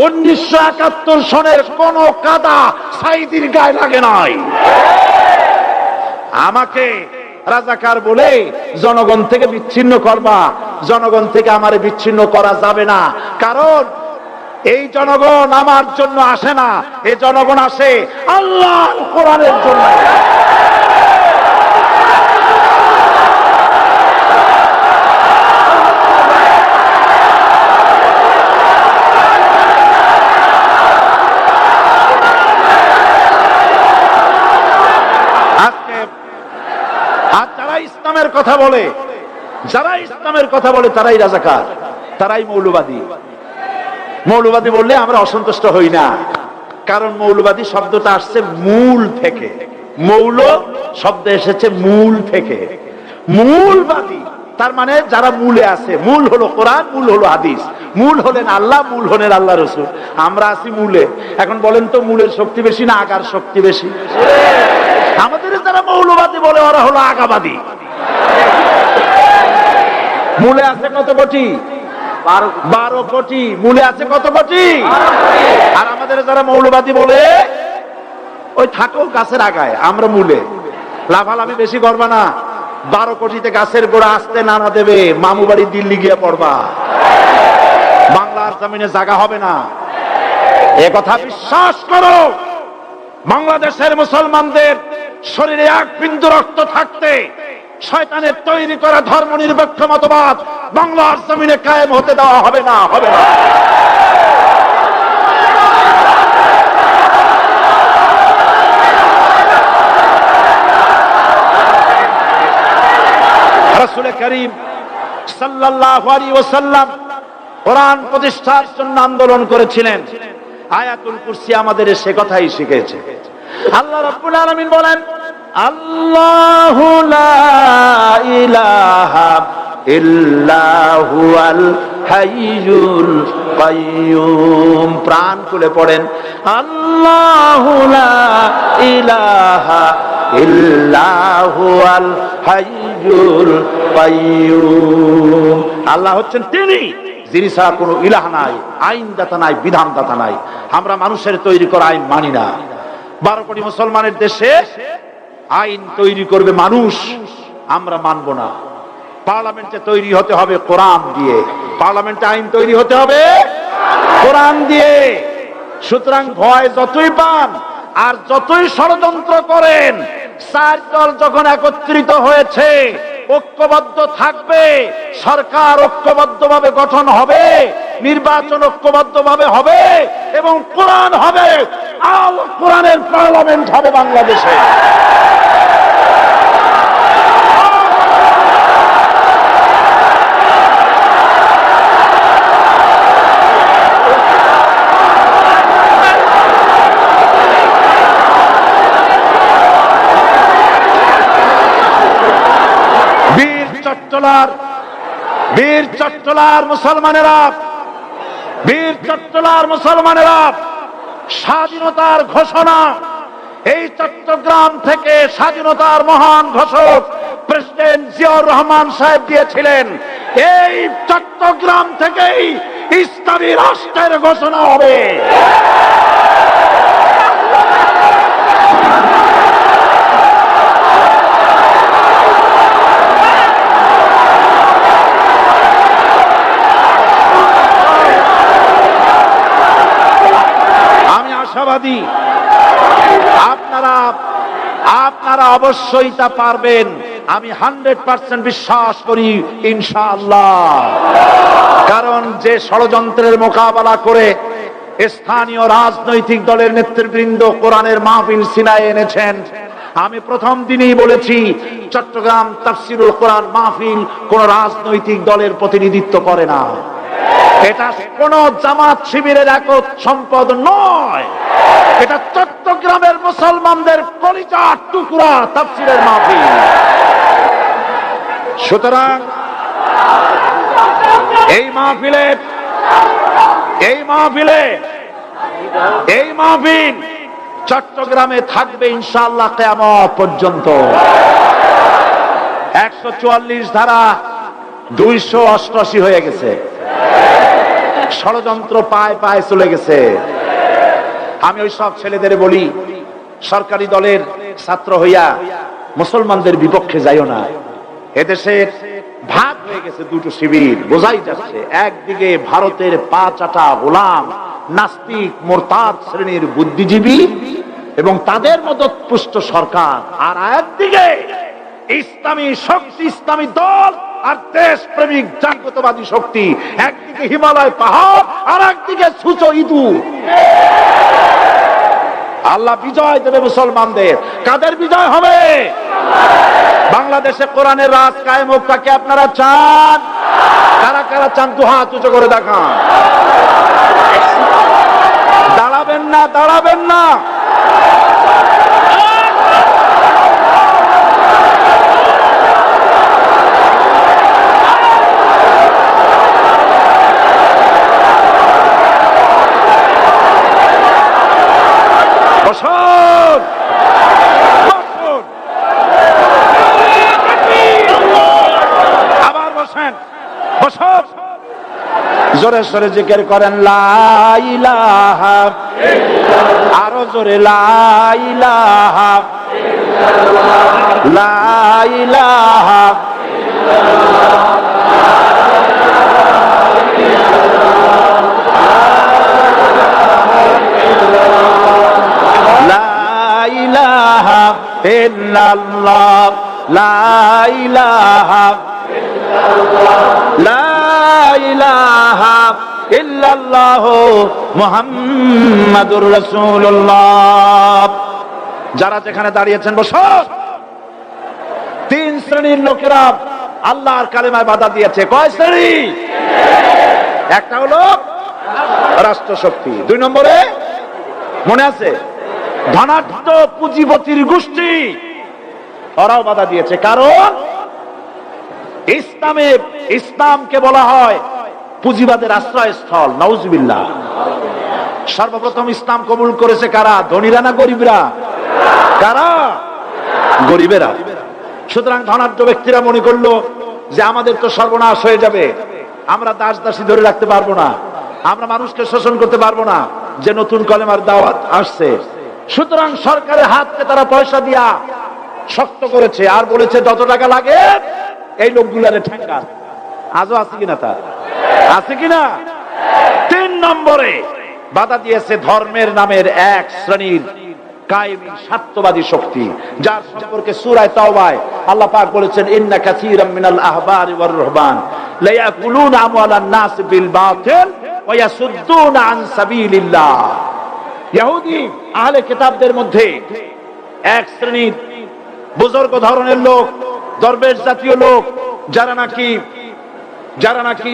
1971 সনের কোন কাদা সাঈদীর গায়ে লাগে নাই। আমাকে রাজাকার বলে জনগণ থেকে বিচ্ছিন্ন করবা, জনগণ থেকে আমারে বিচ্ছিন্ন করা যাবে না। কারণ এই জনগণ আমার জন্য আসে না, এই জনগণ আসে আল্লাহর কোরআনের জন্য। ইসলামের কথা বলে, যারা ইসলামের কথা বলে তারাই রাজাকার, তারাই মৌলবাদী। মৌলবাদী বললে আমরা অসন্তুষ্ট হই না, কারণ মৌলবাদী শব্দটা আসছে মূল থেকে। মৌল শব্দ এসেছে মূল থেকে। মূলবাদী তার মানে যারা মূলে আছে। মূল হলো কোরআন, মূল হলো হাদিস, মূল হলেন আল্লাহ, মূল হলেন আল্লাহ রসুল। আমরা আছি মূলে। এখন বলেন তো মূলের শক্তি বেশি না আগার শক্তি বেশি? আমাদের যারা মৌলবাদী বলে ওরা হলো আগাবাদী। মূলে আছে কত কোটি? 12 কোটি। মূলে আছে কত কোটি? আর আমাদের যারা মৌলবাদী বলে ওই থাকো গাছের আগায়, আমরা মূলে। লাফালাফি বেশি করবা না, 12 কোটিতে গাছের গোড়া আসতে নানা দেবে, মামু বাড়ি দিল্লি গিয়ে পড়বা, বাংলার জমিনে জায়গা হবে না। এ কথা বিশ্বাস করো। বাংলাদেশের মুসলমানদের শরীরে 1 বিন্দু রক্ত থাকতে শয়তানের তৈরি করা ধর্ম নিরপেক্ষ মতবাদ বাংলার জমিনে কায়েম হতে দেওয়া হবে না, হবে না। রাসূল করিম সাল্লাল্লাহু আলাইহি ওয়াসাল্লাম কোরআন প্রতিষ্ঠার জন্য আন্দোলন করেছিলেন। আয়াতুল কুরসি আমাদের সে কথাই শিখেছে। আল্লাহ রাব্বুল আলামিন বলেন, আল্লাহু লা ইলাহা ইল্লা হুয়াল হাইয়ুল কাইয়্যুম। প্রাণ খুলে পড়েন, আল্লাহু লা ইলাহা ইল্লা হুয়াল হাইয়ুল কাইয়্যুম। আল্লাহ হচ্ছেন তিনি যিনি ছাড়া কোনো ইলাহ নাই, আইনদাতা নাই, বিধানদাতা নাই। আমরা মানুষের তৈরি করা আইন মানি না। 12 কোটি মুসলমানের দেশে আইন তৈরি করবে মানুষ, আমরা মানব না। পার্লামেন্টে তৈরি হতে হবে কোরআন দিয়ে, পার্লামেন্টে আইন তৈরি হতে হবে কোরআন দিয়ে। সুতরাং ভয় যতই পান আর যতই ষড়যন্ত্র করেন, 4 দল যখন একত্রিত হয়েছে, ঐক্যবদ্ধ থাকবে, সরকার ঐক্যবদ্ধভাবে গঠন হবে, নির্বাচন ঐক্যবদ্ধভাবে হবে এবং কোরআন হবে, আল কোরআনের পার্লামেন্ট হবে বাংলাদেশে। বীর চট্টলার মুসলমানেরা স্বাধীনতার ঘোষণা, এই চট্টগ্রাম থেকে স্বাধীনতার মহান ঘোষক প্রেসিডেন্ট জিয়াউর রহমান সাহেব দিয়েছিলেন। এই চট্টগ্রাম থেকেই ইসলামী রাষ্ট্রের ঘোষণা হবে। আশাবাদী আপনারা অবশ্যই তা পারবেন, আমি 100% বিশ্বাস করি ইনশাআল্লাহ। কারণ যে ষড়যন্ত্রের মোকাবেলা করে স্থানীয় রাজনৈতিক দলের নেতৃবৃন্দ কোরআনের মাহফিল সিনায় এনেছেন, আমি প্রথম দিনই বলেছি চট্টগ্রাম তাফসিরুল কোরআন মাহফিল কোন রাজনৈতিক দলের প্রতিনিধিত্ব করে না। এটা কোন জামাত শিবিরের একক সম্পদ নয়, এটা চট্টগ্রামের মুসলমানদের কলিজার টুকরা তাফসিরের মাহফিল। সুতরাং এই মাহফিল চট্টগ্রামে থাকবে ইনশাআল্লাহ কিয়ামত পর্যন্ত। 144 ধারা 288 হয়ে গেছে, ষড়যন্ত্র পায় পায় চলে গেছে। আমি ওই সব ছেলেদের বলি, সরকারি দলের ছাত্র হইয়া মুসলমানদের বিপক্ষে যাইও না। এদেশের ভাগ হয়ে গেছে দুটো শিবির, বোঝাই যাচ্ছে। একদিকে ভারতের পা চাটা গোলাম নাস্তিক মোরতাদ শ্রেণীর বুদ্ধিজীবী এবং তাদের মদতপুষ্ট সরকার, আর একদিকে ইসলামী শক্তি, ইসলামী দল আর দেশ প্রেমিক জাতীয়তাবাদী শক্তি। একদিকে হিমালয় পাহাড় আর একদিকে সূচ ইঁদুর। আল্লাহ বিজয় দেবে মুসলমানদের। কাদের বিজয় হবে? বাংলাদেশে কোরআনের রাজ কায়েম হোক, তাকে আপনারা চান? কারা কারা চান? দু হাত উঁচু করে দেখান। দাঁড়াবেন না, দাঁড়াবেন না। জোরে জোরে জিকির করেন লা ইলাহা ইল্লাল্লাহ, আরো জোরে লা ইলাহা ইল্লাল্লাহ, লা ইলাহা ইল্লাল্লাহ, লা ইলাহা ইল্লাল্লাহ, লা ইলাহা ইল্লাল্লাহ, ইলাহা ইল্লাল্লাহ মুহাম্মাদুর রাসূলুল্লাহ। যারা যেখানে দাঁড়িয়েছেন বসুন। 3 শ্রেণীর লোকেরা আল্লাহর কালেমায় বাধা দিয়েছে। কয় শ্রেণী? একটা হলো রাষ্ট্রশক্তি, 2 নম্বরে মনে আছে ধনাঢ্য পুঁজিপতির গোষ্ঠী, ওরাও বাধা দিয়েছে। কারণ ইসলামকে বলা হয় পুঁজিবাদের আশ্রয়স্থল। নাউজুবিল্লাহ। সর্বপ্রথম ইসলাম কবুল করেছে কারা? ধনীরা না গরিবরা? কারা? গরিবেরা। সুতরাং ধনাঢ্য ব্যক্তিরা মনে করলো যে আমাদের তো সর্বনাশ হয়ে যাবে, আমরা দাস দাসী ধরে রাখতে পারবো না, আমরা মানুষকে শোষণ করতে পারবো না, যে নতুন কলেমার দাওয়াত আসছে। সুতরাং সরকারের হাতকে তারা পয়সা দিয়া শক্ত করেছে আর বলেছে যত টাকা লাগে এই লোকগুলারে ঠেকা। আজও আছে কিনা? তা আছে কিনা? 3 নম্বরে বাধা দিয়েছে ধর্মের নামের এক শ্রেণীর কায়েমি স্বার্থবাদী শক্তি, যার সম্পর্কে সূরা তাওবায় আল্লাহ পাক বলেছেন ইন্না কাসীরাম মিনাল আহবারি ওয়ার রুহবান লা ইয়াকুলুনা আমওয়ালান নাস বিল বাতিল ওয়া ইয়াসুদ্দুনা আন সাবিলিল্লাহ। ইহুদি আহলে কিতাবদের মধ্যে এক শ্রেণীর বুজুর্গ ধরনের লোক, দরবেশ জাতীয় লোক, যারা নাকি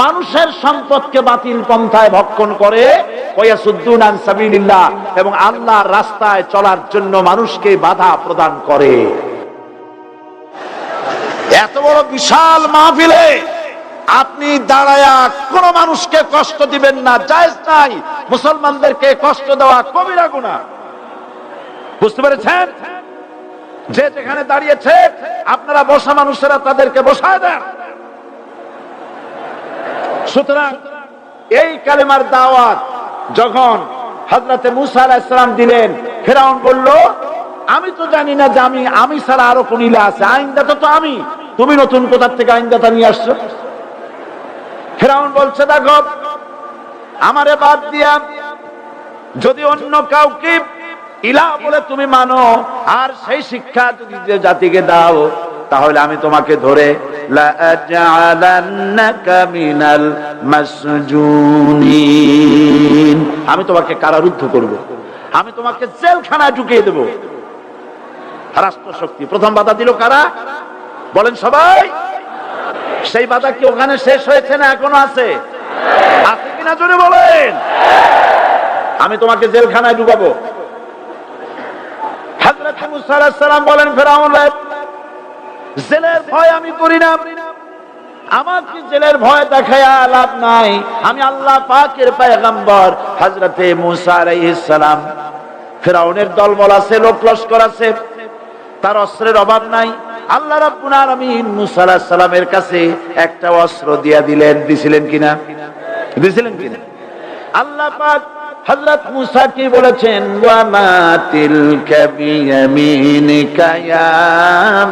মানুষের সম্পদকে বাতিল পন্থায় ভক্ষণ করে, ওয়া ইয়াসুদ্দুনা আন সাবিলিল্লাহ, এবং আল্লাহর রাস্তায় চলার জন্য মানুষকে বাধা প্রদান করে। এত বড় বিশাল মাহফিলে আপনি দাঁড়ায়া কোন মানুষকে কষ্ট দিবেন না, জায়েজ নাই। মুসলমানদেরকে কষ্ট দেওয়া কবিরা গুনাহ। বুঝতে পেরেছেন? যে যেখানে দাঁড়িয়েছে আপনারা বসা মানুষেরা তাদেরকে বসায় দেন। সুতরাং এই কালেমার দাওয়াত যখন হযরতে মুসা আলাইহিস সালাম দিলেন, ফিরআউন বলল, আমি তো জানি না যে আমি ছাড়া আরো কোন ইলাহ আছে, আইনদাতা তো আমি, তুমি নতুন কোথা থেকে আইনদাতা নিয়ে আসছো? ফিরআউন বলছে, দেখো, আমারে বাদ দিয়া যদি অন্য কাউকে ইলাহ বলে তুমি মানো, আর সেই শিক্ষা যদি যে জাতিকে দাও, তাহলে আমি তোমাকে ধরে লাআজআলান্নাকা মিনাল মাসজুনিন, আমি তোমাকে কারারুদ্ধ করব, আমি তোমাকে জেলখানায় ঢুকিয়ে দেব। রাষ্ট্রশক্তি প্রথম বাধা দিল কারা? বলেন সবাই। সেই বাধা কি ওখানে শেষ হয়েছে না এখনো আছে? আছে কিনা জোরে বলেন। আমি তোমাকে জেলখানায় ঢুকাবো। হযরত মুসা আলাইহিস সালাম বলেন, ফিরআউন, জেলের ভয় আমি করি না, আমার কি জেলের ভয় দেখায়া লাভ নাই, আমি আল্লাহ পাকের পয়গম্বর হযরতে মুসা আলাইহিস সালাম। ফিরআউনের দলবল আছে, লোক লস্কর আছে, তার অস্ত্রের অভাব নাই। আল্লাহ রাব্বুল আলামিন মুসা আলাইহিস সালামের কাছে একটা অস্ত্র দিয়া দিলেন। দিছিলেন কিনা? আল্লাহ পাক হযরত মুসা কি বলেছেন, ওয়া মা তিলকা বিয়ামিনিকা ইয়া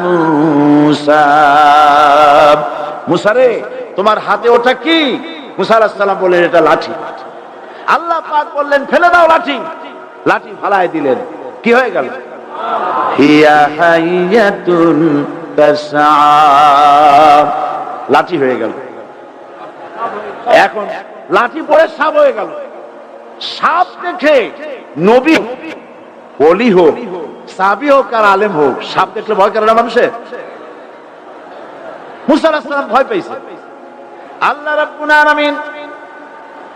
মুসা, মুসা রে তোমার হাতে ওটা কি? মুসা আলাইহিস সালাম বললেন, এটা লাঠি। আল্লাহ পাক বললেন, ফেলে দাও লাঠি। লাঠি ফালায় দিলেন। কি হয়ে গেল? হিয়া হাইয়াতুন তাসআ, লাঠি হয়ে গেল। এখন লাঠি পড়ে সাপ হয়ে গেল। সাপ দেখে নবী ওলি হোক, সাহাবী হোক আর আলেম হোক, সাপ দেখলে ভয় করে না মানুষের? মুসা আলাইহিস সালাম ভয় পেয়েছে। আল্লাহ রাব্বুল আলামিন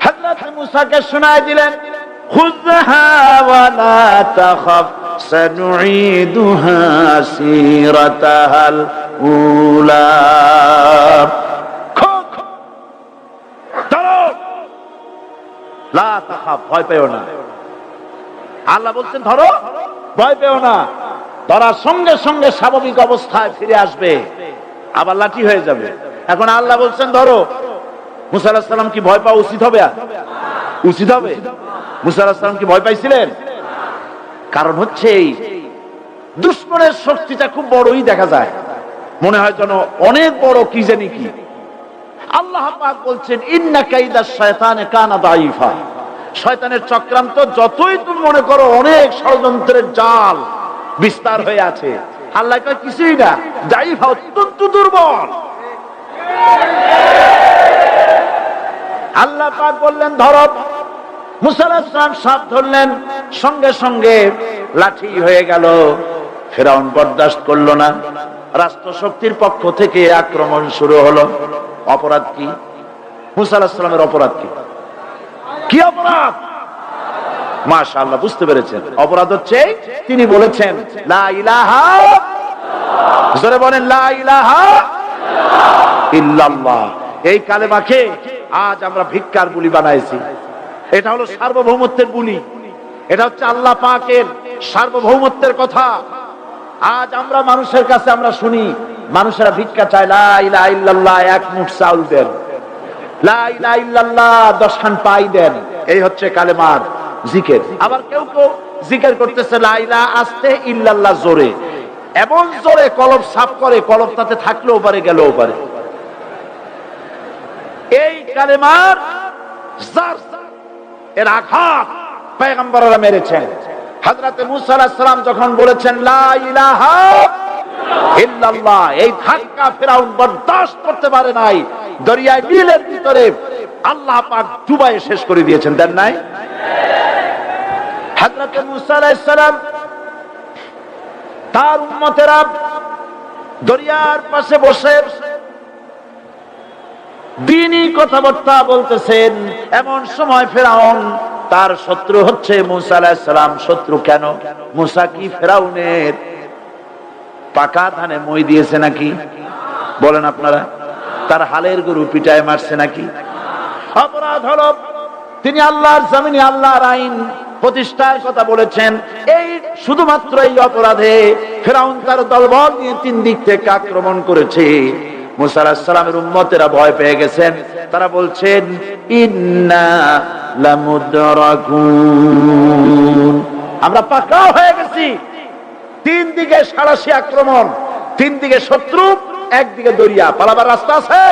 হযরত মুসাকে শোনায় দিলেন, খুযহা ওয়া লা তাখাফ সানুঈদুহা সিরাতাহাল উলা, লা তাখাফ, ভয় পেও না। আল্লাহ বলছেন ধরো, ভয় পেও না। ধরার সঙ্গে সঙ্গে স্বাভাবিক অবস্থায় ফিরে আসবে, আবার লাঠি হয়ে যাবে। এখন আল্লাহ বলছেন ধরো। মুসা আলাইহিস সালাম কি ভয় পাওয়া উচিত হবে? উচিত হবে? মুসা আলাইহিস সালাম কি ভয় পাইছিলেন? কারণ হচ্ছে এই দুশমনের শক্তিটা খুব বড়ই দেখা যায়, মনে হয় যেন অনেক বড়, কি জানি কি। আল্লাহ পাক বলছেন, ইন্না কাইদাশ শায়তানে কানা দাঈফা, শয়তানের চক্রান্ত যতই তুমি মনে করো অনেক ষড়যন্ত্রের জাল বিস্তার হয়ে আছে, আল্লাহ কয় কিছুই না, দাঈফা, অত্যন্ত দুর্বল। আল্লাহ পাক বললেন ধরো। মুসা আলাইহিস সালাম সাপ ধরলেন, সঙ্গে সঙ্গে লাঠি হয়ে গেল। ফিরআউন বরদাস্ত করলো না, রাষ্ট্রশক্তির পক্ষ থেকে আক্রমণ শুরু হলো। অপরাধ কি? মুসা আলাইহিস সালামের অপরাধ কি? কি অপরাধ? মাশাআল্লাহ, বুঝতে পেরেছেন। অপরাধ হচ্ছে তিনি বলেছেন লা ইলাহা, জোরে বলেন লা ইলাহা ইল্লাল্লাহ। এই কালেমাকে আজ আমরা ভিক্ষার বুলি বানাইছি। এটা হলো সার্বভৌমত্বের বুলি, এটা হচ্ছে আল্লাহ পাকের সার্বভৌমত্বের কথা। আজ আমরা মানুষের কাছে আমরা শুনি, মানুষেরা ভিক্ষা চায়, লা ইলাহা ইল্লাল্লাহ, এক মুঠ চাউল দেন, লা ইলাহা ইল্লাল্লাহ 10 খান পাই দেন। এই হচ্ছে কালেমার জিকির। আবার কেউ কেউ জিকির করতেছে লা ইলাহা আস্তে, ইল্লাল্লাহ জোরে, এমন জোরে কলব সাফ করে, কলব তাতে থাকলেও পারে, গেলেও পারে। এই কালেমার এর আঘাত পয়গম্বররা মেরেছেন। হযরতে মুসা আলাইহিস সালাম যখন বলেছেন লা ইলাহা ইল্লাল্লাহ, এই ধাক্কা ফিরআউন বরদাস্ত করতে পারে নাই। দরিয়ায় নীলের ভিতরে আল্লাহ পাক ডুবাইয়ে শেষ করে দিয়েছেন, দেন নাই? হযরত মুসা আলাইহিস সালাম তার উম্মতেরা দরিয়ার পাশে বসে দ্বীনি কথাবার্তা বলতেছেন। এমন সময় ফেরাউন, তার শত্রু হচ্ছে মুসা আলাইহিস সালাম। শত্রু কেন? মুসা কি ফেরাউনের পাকা ধানে মই দিয়েছে নাকি? বলেন আপনারা। তার হালের গরু পিটায় মারছে নাকি? অপরাধ হলো তিনি আল্লাহর জমিনে আল্লাহর আইন প্রতিষ্ঠার কথা বলেছেন। এই শুধুমাত্র এই অপরাধে ফেরাউন তার দলবল নিয়ে 3 দিক থেকে আক্রমণ করেছে। মুসা আলাইহিস সালামের উম্মতেরা ভয় পেয়ে গেছেন। তারা বলছেন ইন্না লামুদরাকুন, আমরা পাকড়াও হয়ে গেছি। 3 দিকে সাড়াশি আক্রমণ, 3 দিকে শত্রু, একদিকে দরিয়া, পালাবার রাস্তা আছে?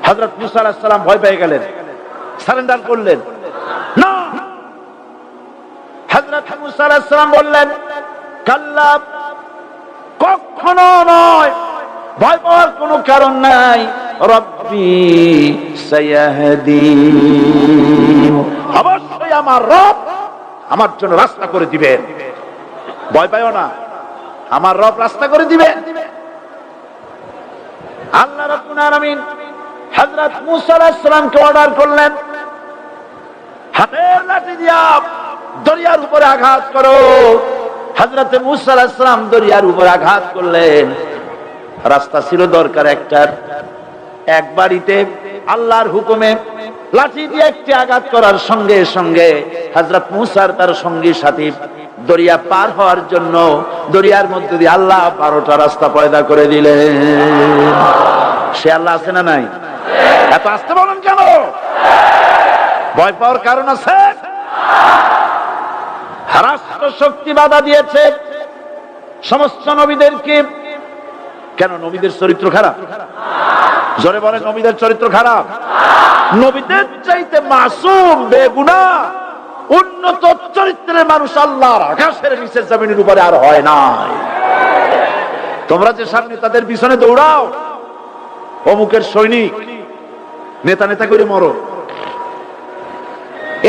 হযরত মুসা আলাইহিস সালাম ভয় পেয়ে গেলেন, সারেন্ডার করলেন না। হযরত মুসা আলাইহিস সালাম বললেন কাল্লা, কখনো নয়, ভয় পাওয়ার কোনো কারণ নাই। রব্বি সায়াহদিন, অবশ্যই আমার রব আমার জন্য রাস্তা করে দিবেন। ভয় পাইও না, আমার রব রাস্তা করে দিবেন। আল্লাহ রাব্বুল আলামিন হযরত মুসা আলাইহিস সালামকে অর্ডার করলেন, হাতের লাঠি দিয়া দরিয়ার উপরে আঘাত করো। হযরত মুসা আলাইহিস সালাম দরিয়ার উপরে আঘাত করলেন। রাস্তা ছিল দরকার একটার, এক বাড়িতে আল্লাহর হুকুমে লাঠি দিয়ে একটি আঘাত করার সঙ্গে সঙ্গে হযরত মুসার তার সঙ্গী সাথী দরিয়া পার হওয়ার জন্য দরিয়ার মধ্যে দিয়ে আল্লাহ 12টা রাস্তা পয়দা করে দিলেন। সে আল্লাহ আছে না নাই? এত আসতে বলেন কেন? ভয় পাওয়ার কারণ আছে? রাষ্ট্র শক্তি বাধা দিয়েছে সমস্ত নবীদেরকে। কেন? নবীদের চরিত্র খারাপ? জোরে বলেন, নবীদের চরিত্র খারাপ? নবীদের চাইতে মাসুম বেগুনাহ উন্নত চরিত্রের মানুষ আল্লাহর আকাশের নিচে জমিনের উপরে আর হয় নাই। তোমরা যে সামনে তাদের পিছনে দৌড়াও, অমুকের সৈনিক, নেতা নেতা করে মরো,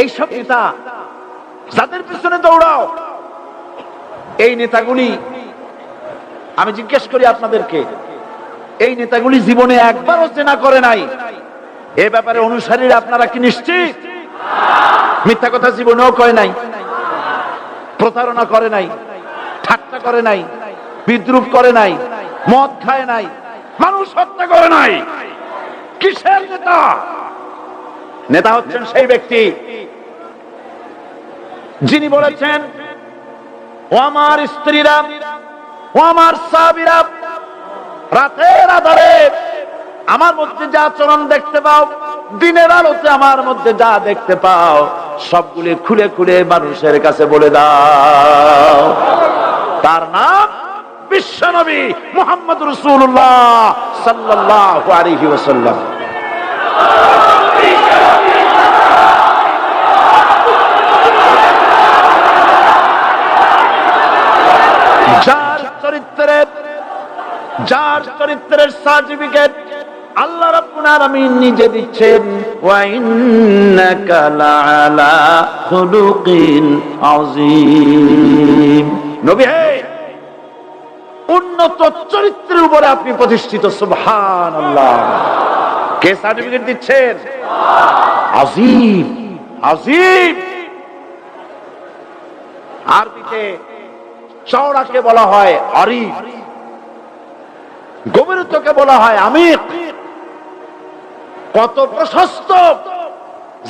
এইসব নেতা যাদের পিছনে দৌড়াও, এই নেতাগুলি, আমি জিজ্ঞেস করি আপনাদেরকে, এই নেতাগুলি জীবনে একবারও জেনা করে নাই? এ ব্যাপারে অনুসারীরা আপনারা কি নিশ্চিত? মিথ্যা কথা জীবনেও কয় নাই, প্রতারণা করে নাই, ঠাট্টা করে নাই, বিদ্রুপ করে নাই, মদ খায় নাই, মানুষ হত্যা করে নাই। কিসের নেতা? নেতা হচ্ছেন সেই ব্যক্তি যিনি বলেছেন, ও আমার স্ত্রীরা, ও আমার সাহাবীরা, রাতের আধারে আমার মধ্যে যা আচরণ দেখতে পাও, দিনের আলোতে আমার মধ্যে যা দেখতে পাও, সবগুলি খুলে খুলে মানুষের কাছে বলে দাও। তার নাম বিশ্বনবী মুহাম্মদ রাসূলুল্লাহ সাল্লাল্লাহু আলাইহি ওয়াসাল্লাম। যার চরিত্রের সার্টিফিকেট আল্লাহ রাব্বুল আলামিন নিজে দিচ্ছেন, ওয়া ইন্নাকা লাআলা খুলুকিন আযীম। নবী হে, উন্নত চরিত্রের উপরে আপনি প্রতিষ্ঠিত। সুবহানাল্লাহ। কে সার্টিফিকেট দিচ্ছেন? আযীম, আযীম। আরবিতে চওড়াকে বলা হয় আরিফ, গভীরতাকে বলা হয় আমিক। কত প্রশস্ত,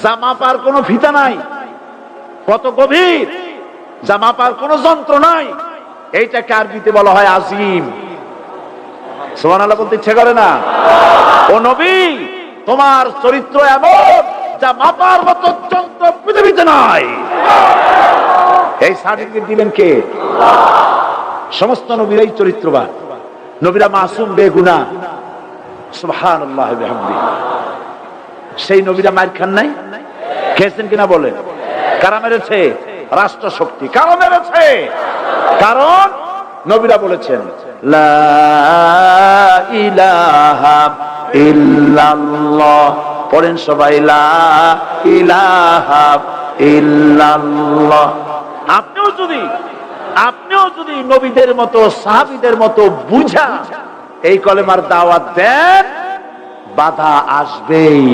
যা মাপার কোনো ফিতা নাই, কত গভীর, যা মাপার কোনো যন্ত্র নাই, এইটাকে আরবিতে বলা হয় আজিম। সুবহানাল্লাহ বলতে ইচ্ছে করে না? ও নবী, তোমার চরিত্র এমন যা মাপার মতো যন্ত্র পৃথিবীতে নাই। এই সার্টিফিকেট দিলেন কে? সমস্ত নবীরাই চরিত্রবান, নবীরা মাসুম বেগুনাহ। সুবহানাল্লাহ ওয়া বিহামদিহি। সেই নবীরা মার খান নাই? খেয়েছেন কিনা বলেন? কারা মেরেছে? রাষ্ট্র শক্তি। কারা মেরেছে? কারণ নবীরা বলেছেন লা ইলাহা ইল্লাল্লাহ। পড়েন সবাই লা ইলাহা ইল্লাল্লাহ। আপনিও যদি নবীদের মতো সাহাবীদের মতো বুঝা এই কলেমার দাওয়াত দেন, বাধা আসবেই।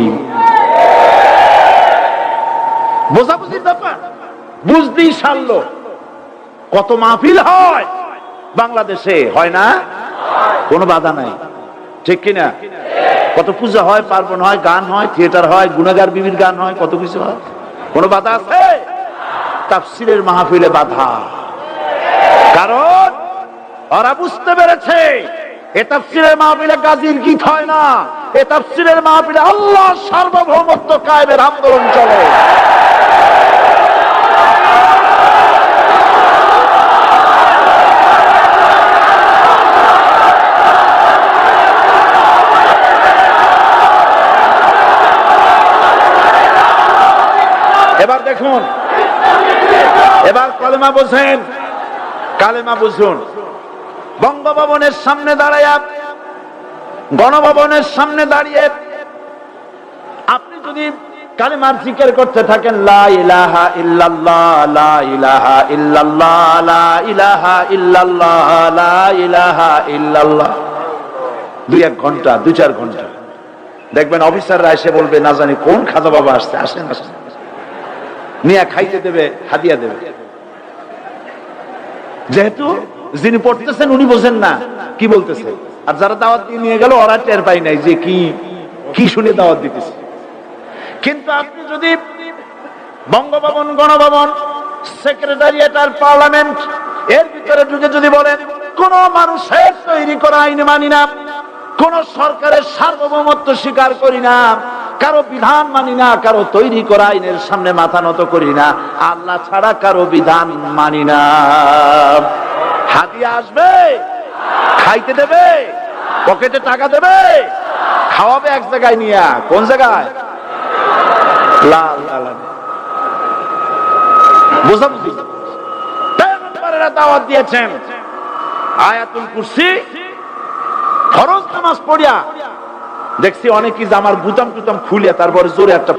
বোঝাবুঝির ব্যাপার, বুঝতেই সারলো। কত মাহফিল হয় বাংলাদেশে, হয় না? কোনো বাধা নাই, ঠিক কিনা? কত পূজা হয়, পার্বণ হয়, গান হয়, থিয়েটার হয়, গুনাহগার বিবির গান হয়, কত কিছু হয়। কোনো বাধা আছে? তাফসীরের মাহফিলে বাধা। কারণ ওরা বুঝতে পেরেছে এ তাফসীরের মাহফিলে গাজীর গীত হয় না, এ তাফসীরের মাহফিলে আল্লাহ সার্বভৌমত্ব কায়েমের আন্দোলন চলে। এবার দেখুন, এবার কলেমা বোঝেন, কালেমা বুঝুন। বঙ্গভবনের সামনে দাঁড়ায়, গণভবনের সামনে দাঁড়িয়ে আপনি যদি কালেমার জিকির করতে থাকেন লা ইলাহা ইল্লাল্লাহ, লা ইলাহা ইল্লাল্লাহ, লা ইলাহা ইল্লাল্লাহ, লা ইলাহা ইল্লাল্লাহ, 2-1 ঘন্টা, 2-4 ঘন্টা, দেখবেন অফিসাররা এসে বলবে না জানি কোন খাজা বাবা আসছে, আসেন আসেন, নিয়ে খাইতে দেবে, হাদিয়া দেবে। যেহেতু যিনি পড়তেছেন উনি বোঝেন না কি বলতেছে, আর যারা দাওয়াত দিয়ে নিয়ে গেল ওরা টের পাই নাই যে কি শুনে দাওয়াত দিতেছে। কিন্তু আপনি যদি বঙ্গভবন, গণভবন, সেক্রেটারিয়েট আর পার্লামেন্ট এর ভিতরে ঢুকে যদি বলেন কোন মানুষের তৈরি করা আইন মানি না, কোন সরকারের সার্বভৌমত্ব স্বীকার করি না, কারো বিধান মানি না, কারো তৈরি করা আইনের সামনে মাথা নত করি না, আল্লাহ ছাড়া কারো বিধান মানি না, হাদিয়া আসবে, খাইতে দেবে, পকেটে টাকা দেবে, খাওয়াবে এক জায়গায় নিয়ে, কোন জায়গায়? লাল লাল বুঝাবুঝি। পেগম্বরেরা দাওয়াত দিয়েছেন আয়াতুল কুরসি ফরজ নামাজ পড়িয়া, দেখছি অনেকেই জামার বুতাম টুতাম খুলিয়া তারপরে জোরে একটা